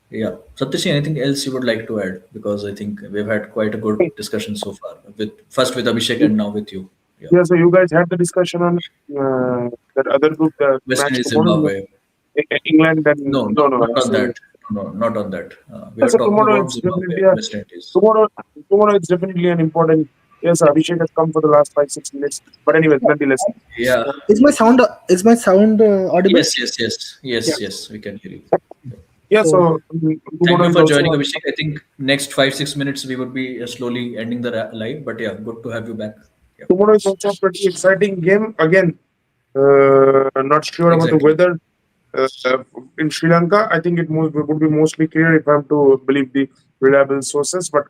yeah, Satyashi, anything else you would like to add? Because I think we've had quite a good discussion so far. With first with Abhishek and now with you. Yeah. Yeah, so you guys had the discussion on that other group, the West match Indies, tomorrow, Zimbabwe. England and No, no, no. not on that. No, not on that. We Yeah, are so talking tomorrow about it's Zimbabwe, definitely West Indies. tomorrow it's definitely an important. Yes, Abhishek has come for the last 5 6 minutes, but anyways, nonetheless. Yeah. Uh, Is my sound audible? Yes, yes, yes, Yeah. yes, yes. We can hear you. yeah, So so Thank tomorrow you is for also joining, Abhishek. I think next 5 6 minutes we would be slowly ending the live, but yeah, good to have you back. Yeah, a pretty exciting game again. Not sure about the exactly. weather in Sri Lanka. I think would be mostly clear if I'm to believe the reliable sources. But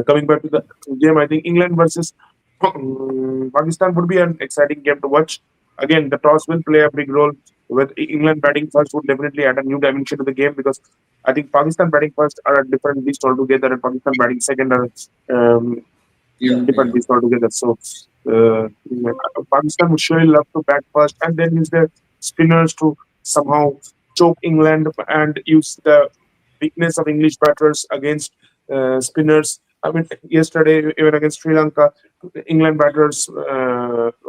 coming back to the game, I think England versus Pakistan would be an exciting game to watch. Again, the toss will play a big role. With England batting first would definitely add a new dimension to the game because I think Pakistan batting first are a different beast altogether, and Pakistan batting second are um, Yeah, different yeah. beast altogether. So Pakistan would surely love to bat first and then use their spinners to somehow choke England and use the weakness of English batters against spinners. I mean, yesterday, even against Sri Lanka, England batters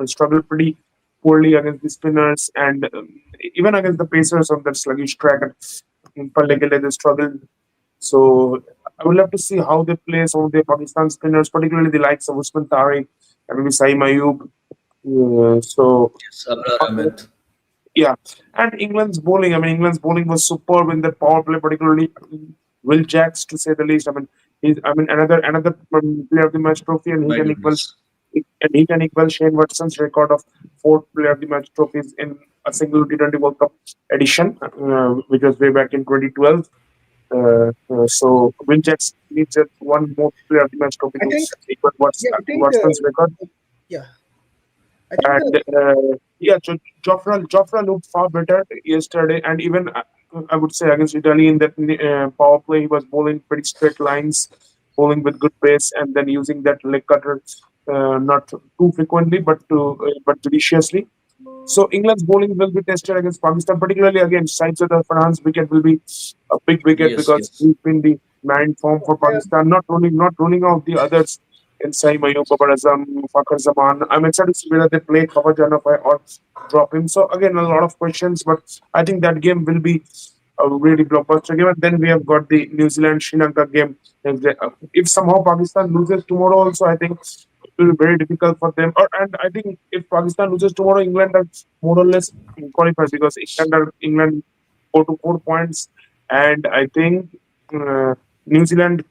struggled pretty poorly against the spinners and even against the pacers on that sluggish track. And Pallegele, they struggled. So I would love to see how they play some of the Pakistan spinners, particularly the likes of Usman Tariq and maybe Saim Ayub. So Yes, Abrar Ahmed. yeah, and England's bowling. I mean, England's bowling was superb in that power play, particularly Will Jacks, to say the least. I mean, another player of the match trophy, and My goodness. he can equal Shane Watson's record of four player of the match trophies in a single T20 World Cup edition, which was way back in 2012. So Will Jacks needs just one more player of the match trophy I to think, equal yeah, I think, Watson's record. yeah, I think And yeah, Jofra looked far better yesterday, and even I would say against Italy in that power play, he was bowling pretty straight lines, bowling with good pace, and then using that leg cutter not too frequently, but judiciously. So England's bowling will be tested against Pakistan, particularly against sides of the France wicket will be a big wicket Yes, because yes. he's been the man form for Pakistan, not ruling out the others in Saim Ayub, Babar Azam, Fakhar Zaman. I'm excited to see whether they play Khabar Janafai or drop him. So again, a lot of questions, but I think that game will be a really blockbuster game. And then we have got the New Zealand Sri Lanka game. If somehow Pakistan loses tomorrow, also I think it will be very difficult for them. And I think if Pakistan loses tomorrow, England are more or less qualified because England go to 4 points, and I think New Zealand.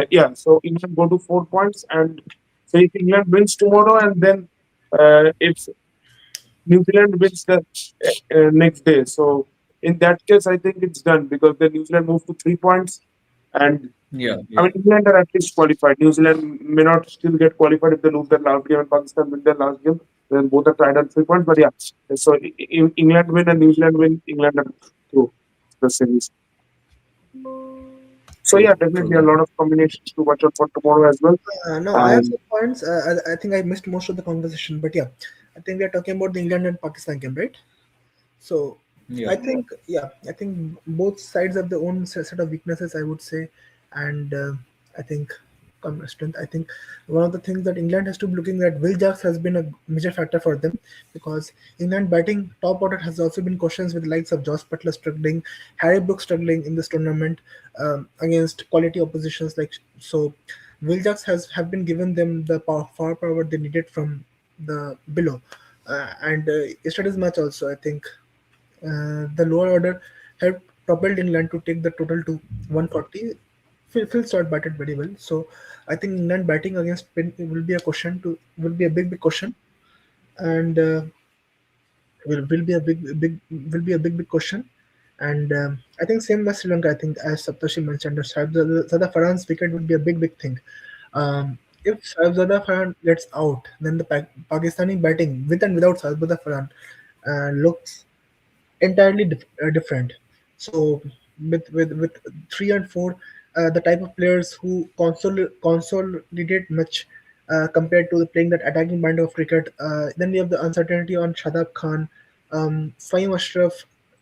Yeah, so England go to 4 points, and so if England wins tomorrow, and then if New Zealand wins the next day, so in that case, I think it's done because then New Zealand moves to 3 points, and Yeah, I yeah. mean, England are at least qualified. New Zealand may not still get qualified if they lose their last game and Pakistan win their last game. Then both are tied on 3 points. But yeah, so England win and New Zealand win. England are through the series. So yeah, True, definitely a true. lot of combinations to watch out for tomorrow as well. no, I have And some points. I think I missed most of the conversation, but yeah, I think we are talking about the England and Pakistan game, right? So Yeah, I think, yeah, I think both sides have their own set of weaknesses, I would say, and I think strength. I think one of the things that England has to be looking at, Will Jacks has been a major factor for them because England batting top order has also been questions with the likes of Josh Butler struggling, Harry Brooks struggling in this tournament against quality oppositions like so. Will Jacks has have been given them the power they needed from the below. And yesterday's match also, I think the lower order had propelled England to take the total to 140. Phil Start batted very well, so I think England batting against Spain will be a question to will be a big question, and will be a big question. And I think same as Sri Lanka. I think as Saptashi mentioned, the Zada Farhan's wicket will be a big thing. If Zada Farhan gets out, then the Pakistani batting with and without Zada Farhan looks entirely different. So with 3 and 4, the type of players who consolidate much compared to playing that attacking brand of cricket. Then we have the uncertainty on Shadab Khan. Fahim Ashraf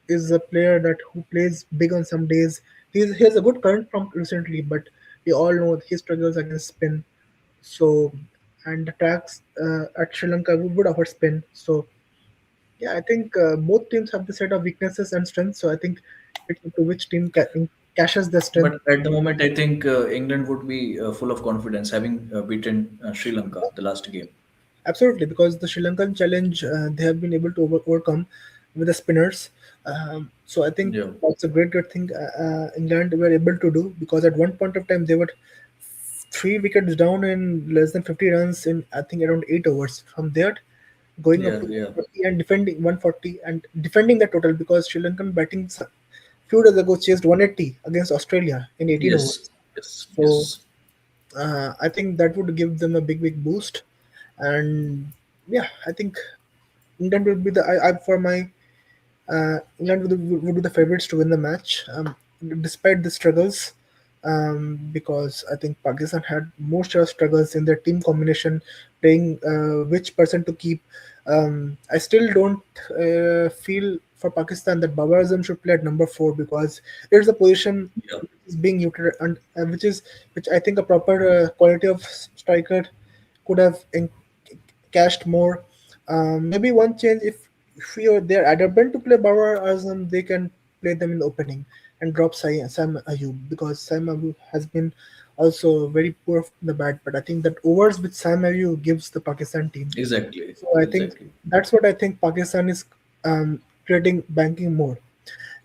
is a player that who plays big on some days. He has a good current from recently, but we all know he struggles against spin. So and attacks at Sri Lanka would offer spin. So yeah, I think both teams have the set of weaknesses and strengths. So I think it's up to which team cashes the strength. But at the moment, I think England would be full of confidence, having beaten Sri Lanka the last game. Absolutely, because the Sri Lankan challenge they have been able to overcome with the spinners. So I think Yeah. that's a great thing England were able to do, because at one point of time they were 3 wickets down in less than 50 runs in, I think, around 8 overs. From there, going up Yeah. to Yeah. 40 and defending 140 and defending the total, because Sri Lankan batting few days ago chased 180 against Australia in 18 Yes. overs. Yes. So Yes. I think that would give them a big boost. And yeah, I think England will be the I for my England would be the favorites to win the match, despite the struggles. Because I think Pakistan had more share of struggles in their team combination, playing which person to keep. I still don't feel for Pakistan that Babar Azam should play at number 4, because it's a position Yeah. which is being utilized, and which I think a proper quality of striker could have cashed more. Maybe one change, if they're adamant to play Bauer Azam, they can play them in the opening and drop Sam Ayub, because Sam Ayub has been also very poor in the bat. But I think that overs with Sam Ayub gives the Pakistan team. Exactly. So I think Exactly. that's what I think Pakistan is creating, banking more.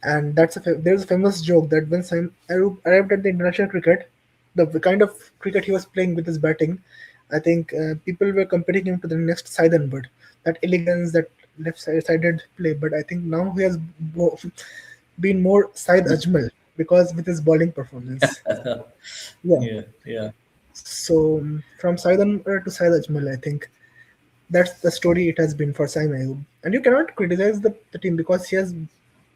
And there's a famous joke that when Sam Ayub arrived at the international cricket, the kind of cricket he was playing with his batting, I think people were comparing him to the next Bird, that elegance, that left-sided play. But I think now he has been more Said Ajmal, because with his bowling performance. Yeah. Yeah. Yeah. So from Said Anwar to Said Ajmal, I think that's the story it has been for Saim Ayub. And you cannot criticize the team, because he has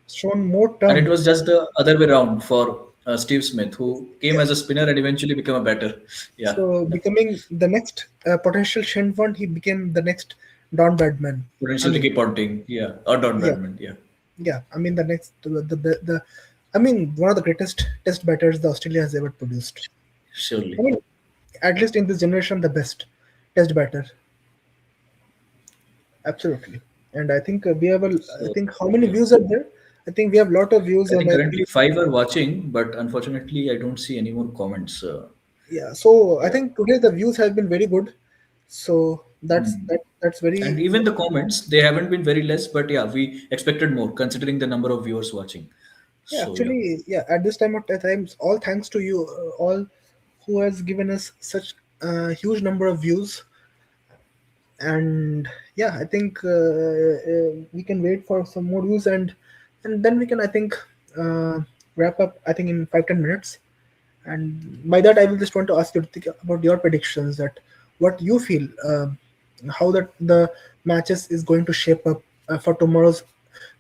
shown more And it turn. was just the other way around for Steve Smith, who came Yeah. as a spinner and eventually became a batter. Yeah. So becoming the next potential Shenfond, he became the next Don Badman. I Potential mean, Ricky Ponting. Yeah. Or Don yeah, Badman. Yeah. yeah. I mean, the next the I mean, one of the greatest test batters the Australia has ever produced. I Surely. mean, at least in this generation, the best test batter. Absolutely. And I think I So, think how many yeah. views are there? I think we have lot of views I on think the currently five are watching, but unfortunately, I don't see any more comments. yeah. So I Yeah. think today the views have been very good. So Hmm. that's And very even the comments, they haven't been very less, but yeah, we expected more considering the number of viewers watching. yeah. So, yeah. Actually, yeah. At this time of the times, all thanks to you, all who has given us such huge number of views. And yeah, I think we can wait for some more views, and then we can, I think, uh, wrap up. I think in 5-10 minutes. And by that, I will just want to ask you to think about your predictions, that what you feel, how that the matches is going to shape up for tomorrow's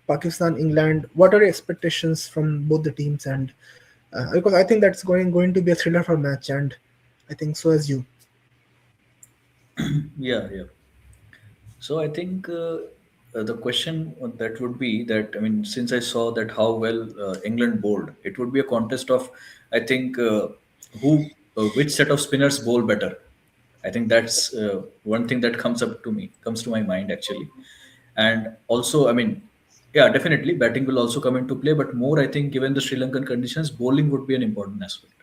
Pakistan England. What are your expectations from both the teams? And because I think that's going to be a thriller for match, and I think so as you. Yeah. Yeah. So I think the question that would be that, I mean, since I saw that how well England bowled, it would be a contest of, I think, who which set of spinners bowl better. I think that's one thing that comes to my mind actually. And also, I mean, yeah, definitely batting will also come into play, but more I think given the Sri Lankan conditions, bowling would be an important aspect.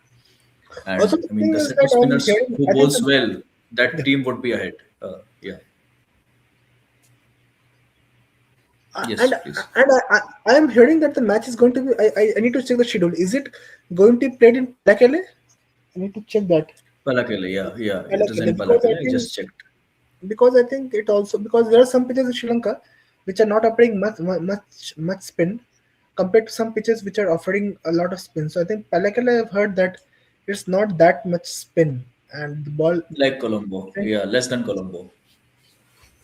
Also, And the I mean, thing the is set of that I'm spinners hearing. who I think bowls well, that yeah. team would be ahead. Yeah. And Yes, please. I am hearing that the match is going to be. I need to check the schedule. Is it going to be played in Palakele? I need to check that. Palakele, yeah, yeah. It is Palakele, in because I Palakele. I think, just checked. it also, because there are some pitches in Sri Lanka which are not offering much spin compared to some pitches which are offering a lot of spin. So I think Palakele, I've heard that it's not that much spin, and the ball, Like Colombo, yeah, less than Colombo.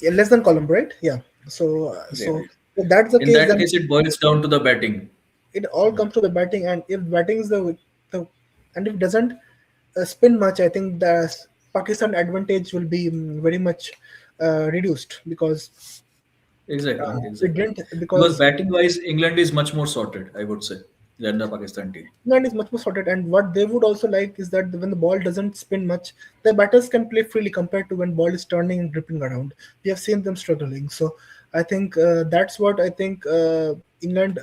yeah, less than Column, right? Yeah. So Yeah, yeah. if that's the In case, that then case, it boils down to the batting. it all Yeah, comes to the batting. And if batting is the and if it doesn't spin much, I think the Pakistan advantage will be very much reduced, because exactly, we exactly. didn't Because because batting wise, England is much more sorted, I would say. than the Pakistan team. England is much more sorted, and what they would also like is that when the ball doesn't spin much, the batters can play freely compared to when ball is turning and gripping around. We have seen them struggling, so I think that's what I think England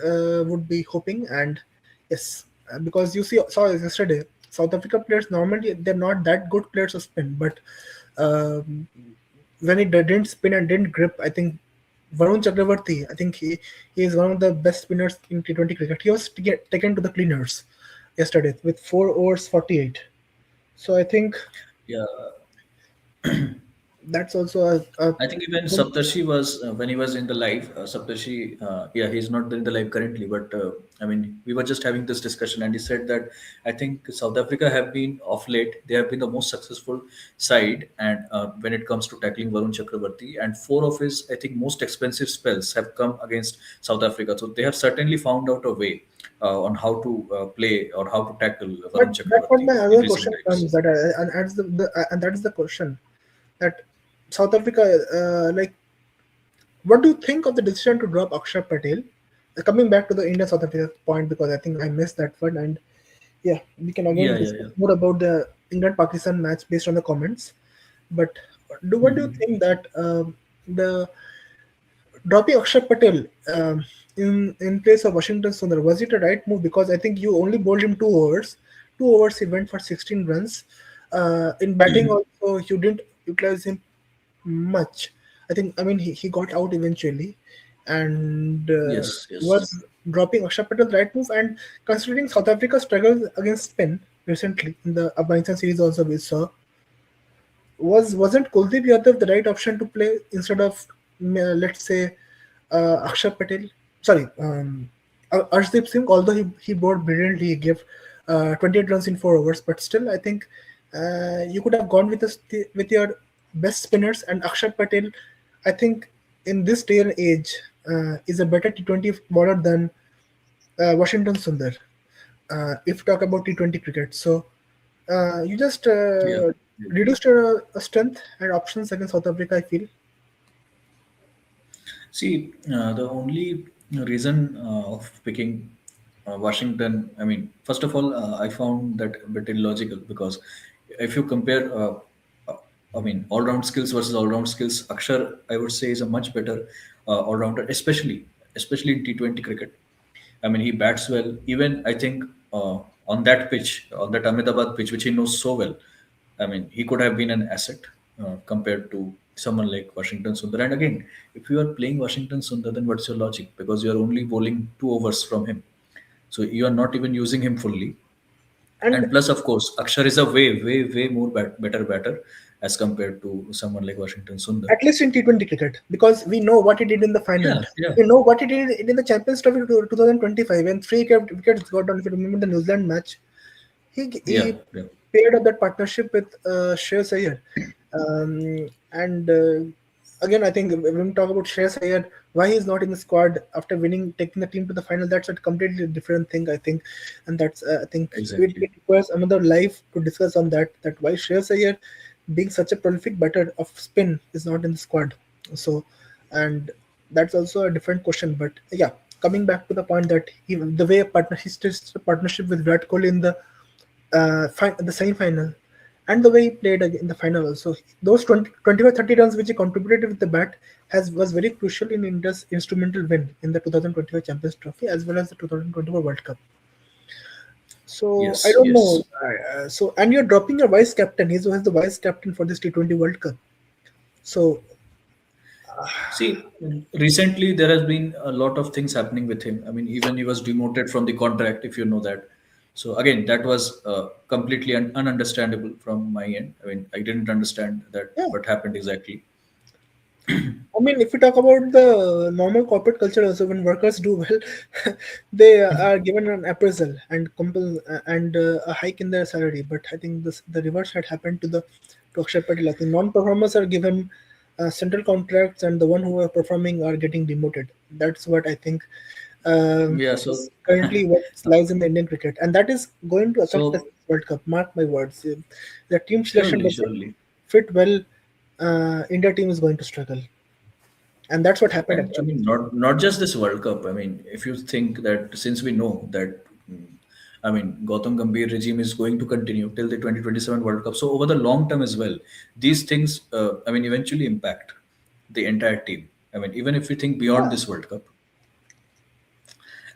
would be hoping. And yes, because you saw yesterday, South Africa players normally they're not that good players of spin, but um, when it didn't spin and didn't grip, I think Varun Chakravarti, I think he is one of the best spinners in T20 cricket. He was taken to the cleaners yesterday with 4 overs 48. So I think Yeah, that's also a I think even Saptarshi was when he was in the live. Saptarshi, yeah, he's not in the live currently, but I mean, we were just having this discussion, and he said that I think South Africa have been of late. They have been the most successful side, and when it comes to tackling Varun Chakravarti, and four of his, I think, most expensive spells have come against South Africa. So they have certainly found out a way on how to play or how to tackle but Varun that's what Chakravarti my in other recent question times. comes that and that's and that is the question that South Africa like what do you think of the decision to drop Akshar Patel? Coming back to the India South Africa point because I think I missed that one and yeah we can Yeah, again yeah, discuss yeah. more about the England Pakistan match based on the comments. But what do you Mhm. think that the dropping Akshar Patel in place of Washington Sundar was it a right move? Because I think you only bowled him 2 overs. 2 overs he went for 16 runs. In batting also you didn't utilize him much. I mean he got out eventually, and Yes, yes. was dropping Akshar Patel the right move. And considering South Africa's struggles against spin recently in the Afghanistan series also we saw wasn't Kuldeep Yadav the right option to play instead of let's say Akshar Patel? Sorry, Arshdeep Singh. Although he bowled brilliantly, he gave 28 runs in 4 overs, but still, I think you could have gone with with your best spinners. And Akshar Patel, I think, in this day and age, is a better T20 bowler than Washington Sundar. If you talk about T20 cricket, so you just Yeah. reduced your strength and options against South Africa. I feel. See, the only reason of picking Washington, I mean, first of all, I found that a bit illogical because if you compare, uh, I mean, all-round skills versus all-round skills, Akshar, I would say, is a much better all-rounder, especially in T20 cricket. I mean, he bats well. Even I think on that pitch, on that Ahmedabad pitch, which he knows so well, I mean, he could have been an asset compared to someone like Washington Sundar. And again, if you are playing Washington Sundar, then what's your logic? Because you are only bowling 2 overs from him, so you are not even using him fully. And And plus, of course, Akshar is a way more better batter as compared to someone like Washington Sundar. at least in T20 cricket, because we know what he did in the final. Yeah, yeah, We know what he did in the Champions Trophy 2025 when three wickets got down. If you remember the New Zealand match, yeah, he yeah. paired up that partnership with Shreyas Iyer. And again, I think when we talk about Shreyas Iyer, why he's not in the squad after winning, taking the team to the final, that's a completely different thing, I think. And that's, I think, Exactly. it requires another live to discuss on that, that why Shreyas Iyer, being such a prolific batter of spin, is not in the squad. So, and that's also a different question. But yeah, coming back to the point that the way he stitched a partnership with Virat Kohli in the semi-final, and the way he played in the final also. Those 25-30 runs which he contributed with the bat was very crucial in India's instrumental win in the 2025 Champions Trophy as well as the 2024 World Cup. So I Yes, don't know. yes. So and you're dropping your vice captain. He's was the vice captain for this T20 World Cup. So See, recently there has been a lot of things happening with him. I mean, even he was demoted from the contract, if you know that. So again, that was completely ununderstandable from my end. I mean, I didn't understand that yeah, what happened exactly. I mean, if you talk about the normal corporate culture, also when workers do well, they are given an appraisal and and a hike in their salary. But I think the reverse had happened to Akshay Patel. I think non-performers are given central contracts, and the one who are performing are getting demoted. That's what I think Yeah. So, is currently what lies in the Indian cricket, and that is going to affect the so World Cup. Mark my words. If the team selection surely, doesn't surely. fit well, India team is going to struggle, and that's what happened And I actually. mean, not just this World Cup. I mean, if you think that since we know that I mean, Gautam Gambhir regime is going to continue till the 2027 World Cup. So over the long term as well, these things, I mean, eventually impact the entire team. I mean, even if we think beyond Yeah, this World Cup.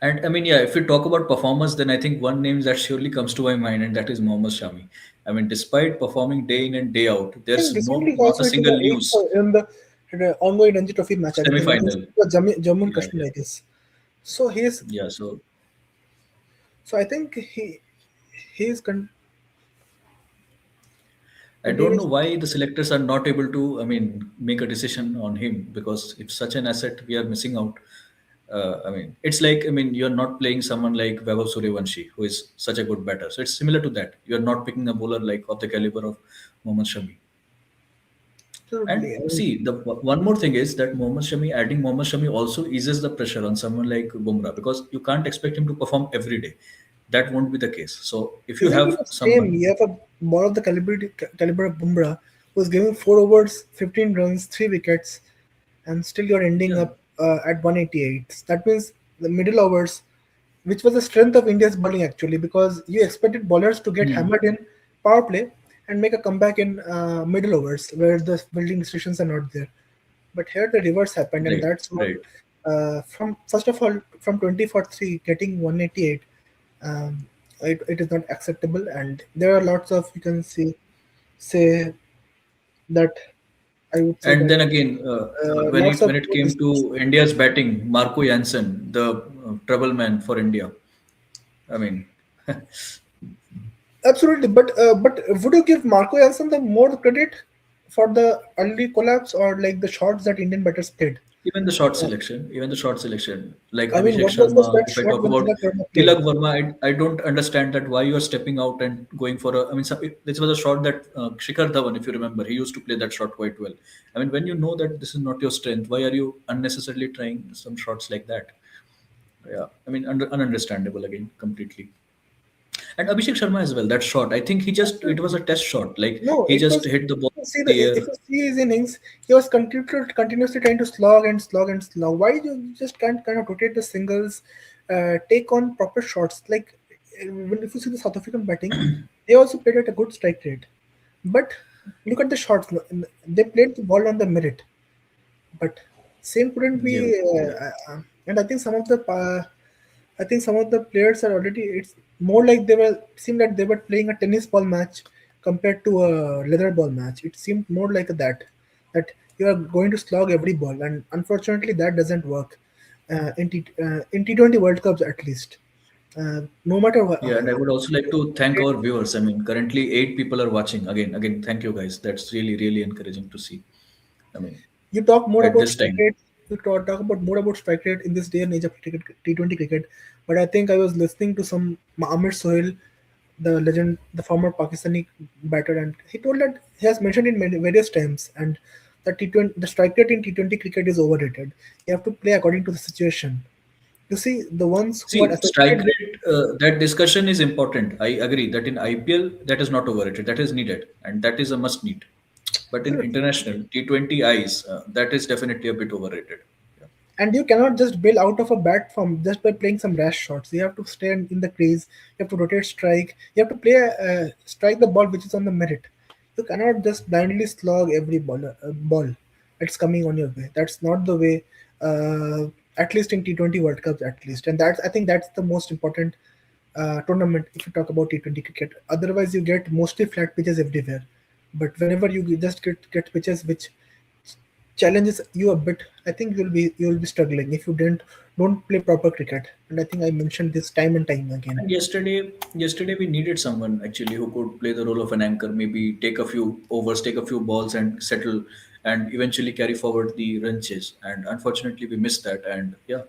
And I mean, yeah, if we talk about performers, then I think one name that surely comes to my mind, and that is Mohammad Shami. I mean, despite performing day in and day out, I think there's recently no he not also a hit in single news the ongoing Ranji Trophy match semi again against final. Jammu and Yeah, Kashmir, yeah, I guess. So he's yeah. So so I think he's I don't know continues. why the selectors are not able to, I mean, make a decision on him, because if such an asset we are missing out, I mean, it's like, I mean, you're not playing someone like Vaibhav Suryavanshi, who is such a good batter. So it's similar to that. You're not picking a bowler like of the caliber of Mohammad Shami. And Absolutely. I mean, see, the one more thing is that adding Mohammad Shami also eases the pressure on someone like Bumrah, because you can't expect him to perform every day. That won't be the case. So if you isn't it have the same? someone, You have a ball of the caliber of Bumrah who's giving 4 overs, 15 runs, 3 wickets, and still you're ending yeah, up at 188. That means the middle overs, which was the strength of India's bowling actually, because you expected bowlers to get hmm, hammered in power play and make a comeback in middle overs where the fielding restrictions are not there. But here the reverse happened, and right, that's what right. from first of all from 20 for 3 getting 188, it is not acceptable, and there are lots of you can see say that I would say And that then again, lots of when it good came decisions. to India's batting, Marco Jansen, the trouble man for India. I mean, Absolutely, but would you give Marco Jansen the more credit for the early collapse or like the shots that Indian batters played? Uh, even the short selection, like I mean, Abhishek what was the Sharma. that If I shot talk when about Tilak Verma played? Tilak Verma, I don't understand that why you are stepping out and going for a. I mean, this was a shot that Shikhar Dhawan, if you remember, he used to play that shot quite well. I mean, when you know that this is not your strength, why are you unnecessarily trying some shots like that? Yeah, I mean, ununderstandable again completely. And Abhishek Sharma as well. That shot, I think it was Absolutely. a test shot. Like No, he it just was. hit the ball See in the the if air. you see his innings, he was continuously trying to slog and slog and slog. Why you just can't kind of rotate the singles, take on proper shots? Like when if you see the South African batting, they also played at a good strike rate, but look at the shots. No, they played the ball on the merit, but same couldn't be. Yeah, yeah. And I think some of the players are already. It's more like they were seemed like they were playing a tennis ball match compared to a leather ball match. It seemed more like that you are going to slog every ball, and unfortunately that doesn't work in T20 World Cups at least. No matter what, Yeah, and I would also like to thank our viewers. I mean, currently 8 people are watching. Again, thank you guys. That's really, really encouraging to see. I mean, you talk more at about this strike time. rate. You talk about more about strike rate in this day and age of T20 cricket. But I think I was listening to some Amir Sohail, the legend, the former Pakistani batter, and he told that he has mentioned in various times, and the T20 the strike rate in T20 cricket is overrated. You have to play according to the situation. You see, the ones who are See, strike associated with rate, that discussion is important. I agree that in IPL, that is not overrated. That is needed. And that is a must need. But in international T20 eyes, that is definitely a bit overrated. Yeah. and you cannot just bail out of a bat from just by playing some rash shots. You have to stay in the crease. You have to rotate strike. You have to play strike the ball which is on the merit. You cannot just blindly slog every ball that's coming on your way. That's not the way. At least in T20 World Cups, at least, and that's I think that's the most important tournament if you talk about T20 cricket. Otherwise, you get mostly flat pitches everywhere. But whenever you just get pitches which challenges you a bit, I think you'll be struggling if you don't play proper cricket. And I think I mentioned this time and time again. And yesterday we needed someone actually who could play the role of an anchor, maybe take a few overs, take a few balls, and settle, and eventually carry forward the run chase. And unfortunately, we missed that. And yeah,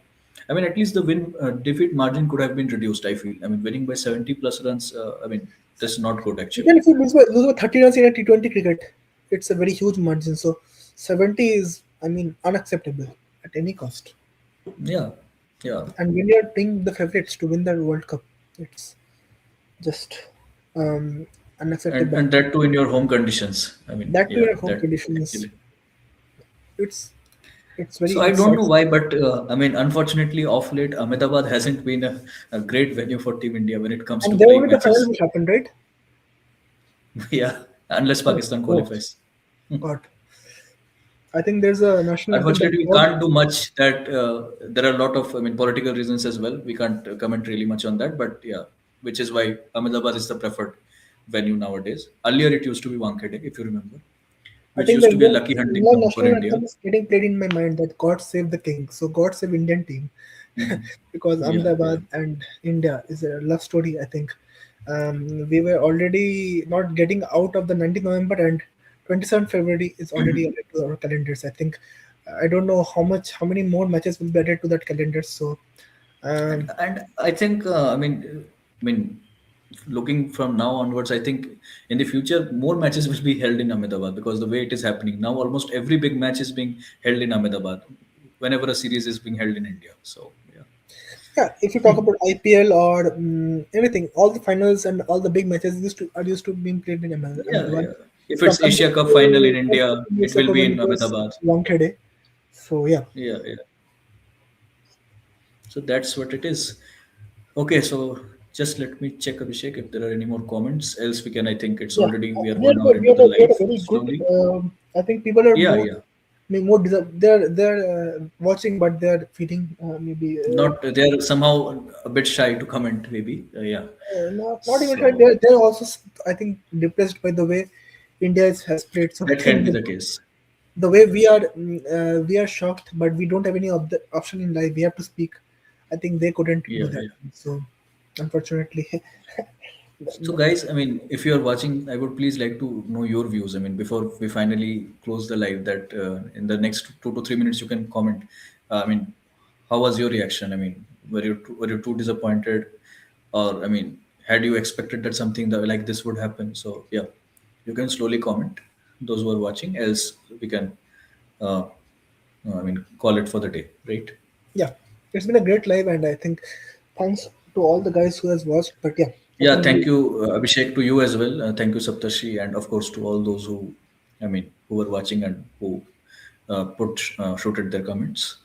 I mean, at least the win defeat margin could have been reduced. I feel. I mean, winning by 70 plus runs. I mean, that's not good Even actually. if you lose by 30 runs in a T20 cricket, it's a very huge margin. So 70 is, I mean, unacceptable at any cost. Yeah, yeah, And when you're playing the favorites to win the World Cup, it's just unacceptable. and that too in your home conditions. I mean, That too yeah, in home that conditions, actually. it's It's So very I much don't sad. know why, but I mean, unfortunately, off late, Ahmedabad hasn't been a great venue for Team India when it comes to And there playing only the final matches. which happened, right? Yeah, unless Oh, Pakistan oh qualifies. God. I think there's a national anthem that Unfortunately, we was. can't do much. That there are a lot of, I mean, political reasons as well. We can't comment really much on that. But yeah, which is why Ahmedabad is the preferred venue nowadays. Earlier, it used to be Wankhede, if you remember, I which think the used to be a lucky hunting Indian ground for national India. anthem is getting played in my mind that God save the king. So God save Indian team. Mhm. Because Yeah, yeah. Ahmedabad and India is a love story, I think. We were already not getting out of the 19th November, and 27th February is already added to our calendars. I think I don't know how many more matches will be added to that calendar. So um, And I think I mean looking from now onwards, I think in the future more matches will be held in Ahmedabad because the way it is happening now, almost every big match is being held in Ahmedabad whenever a series is being held in India. So yeah, yeah, if you talk about IPL or anything, all the finals and all the big matches used to be played in yeah, Ahmedabad. yeah. If From it's Asia compared Cup final in to 10, India, 15 it years will ago be when in it was Ahmedabad. Wankhede. So yeah, Yeah, yeah. So that's what it is. Okay, so just let me check, Abhishek, if there are any more comments. Else we can. I think it's yeah, already we are 1 hour we into had the we had live. a very good. Slowly. I think people are Yeah, more yeah. more they're watching, but they're feeding maybe Not they're somehow a bit shy to comment. Maybe. Yeah. not even trying. So They're also I think depressed by the way has played. So I that can think be the case. the way Yes. we are shocked, but we don't have any option in life. We have to speak. I think they couldn't do Yeah, that. yeah. So unfortunately, So, guys, I mean, if you are watching, I would please like to know your views. I mean, before we finally close the live, that in the next 2 to 3 minutes, you can comment. I mean, how was your reaction? I mean, were you too disappointed, or I mean, had you expected that something that like this would happen? So, yeah, you can slowly comment. Those who are watching, else we can, uh, I mean, call it for the day, right? yeah, it's been a great live, and I think thanks to all the guys who has watched. But yeah, I Yeah, think thank you, Abhishek, to you as well. Thank you, Saptashi, and of course to all those who, I mean, who were watching and who shooted their comments.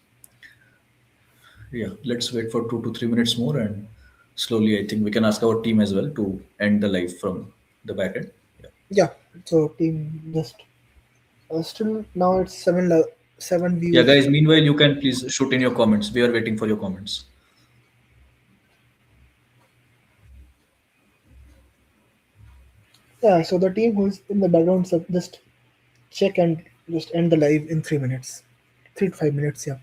Yeah, let's wait for 2 to 3 minutes more, and slowly, I think we can ask our team as well to end the live from the back end. Yeah, yeah. So team just still now it's seven yeah, views. guys. Meanwhile, you can please shoot in your comments. We are waiting for your comments. Yeah, so the team who's in the background, so just check and just end the live in 3 minutes, 3 to 5 minutes. Yeah.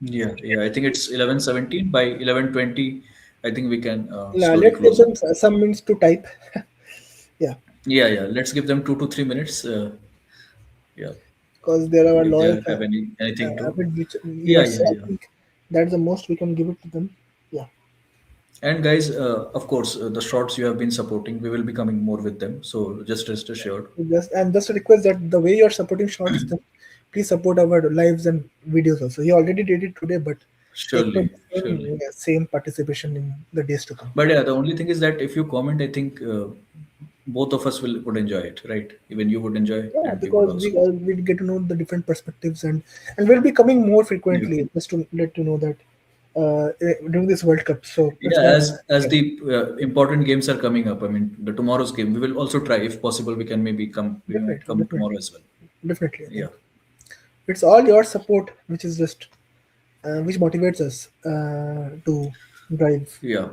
Yeah, yeah. I think it's 11:17 by 11:20. I think we can Yeah, slowly let's give close them it. some minutes to type. Yeah, Yeah, yeah. Let's give them 2 to 3 minutes. Yeah. because there are If they loyal have anything to. avid Yeah, viewers. yeah, So I yeah. think that's the most we can give it to them. Yeah, And guys, of course, the shorts you have been supporting, we will be coming more with them. So just rest assured. just a request that the way you're supporting shorts, then please support our lives and videos also. You already did it today, but take the Surely, surely. same participation in the days to come. But yeah, the only thing is that if you comment, I think both of us will would enjoy it, right? Even you would enjoy, Yeah, and we would because also. we get to know the different perspectives, and we'll be coming more Yeah, frequently just to let you know that during this World Cup. So that's yeah. why. As the important games are coming up, I mean, the tomorrow's game, we will also try, if possible, we can maybe come. We might Definitely, come tomorrow definitely, as well. definitely. I Yeah, think it's all your support, which is just which motivates us to drive yeah.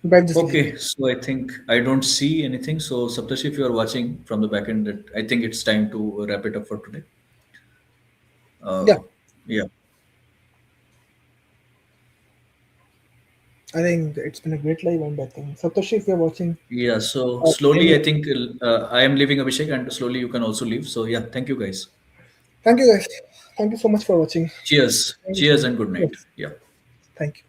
drive this life. Okay, so I think I don't see anything. So Saptashi, if you are watching from the back end, that I think it's time to wrap it up for today. Yeah, Yeah, I think it's been a great life, and I think Satoshi, if you're watching, yeah. So any, slowly, I think I am leaving, Abhishek, and slowly you can also leave. So yeah, thank you guys. thank you guys. Thank you so much for watching. Cheers, Thank you so cheers, much. and good night. Yes, Yeah. thank you.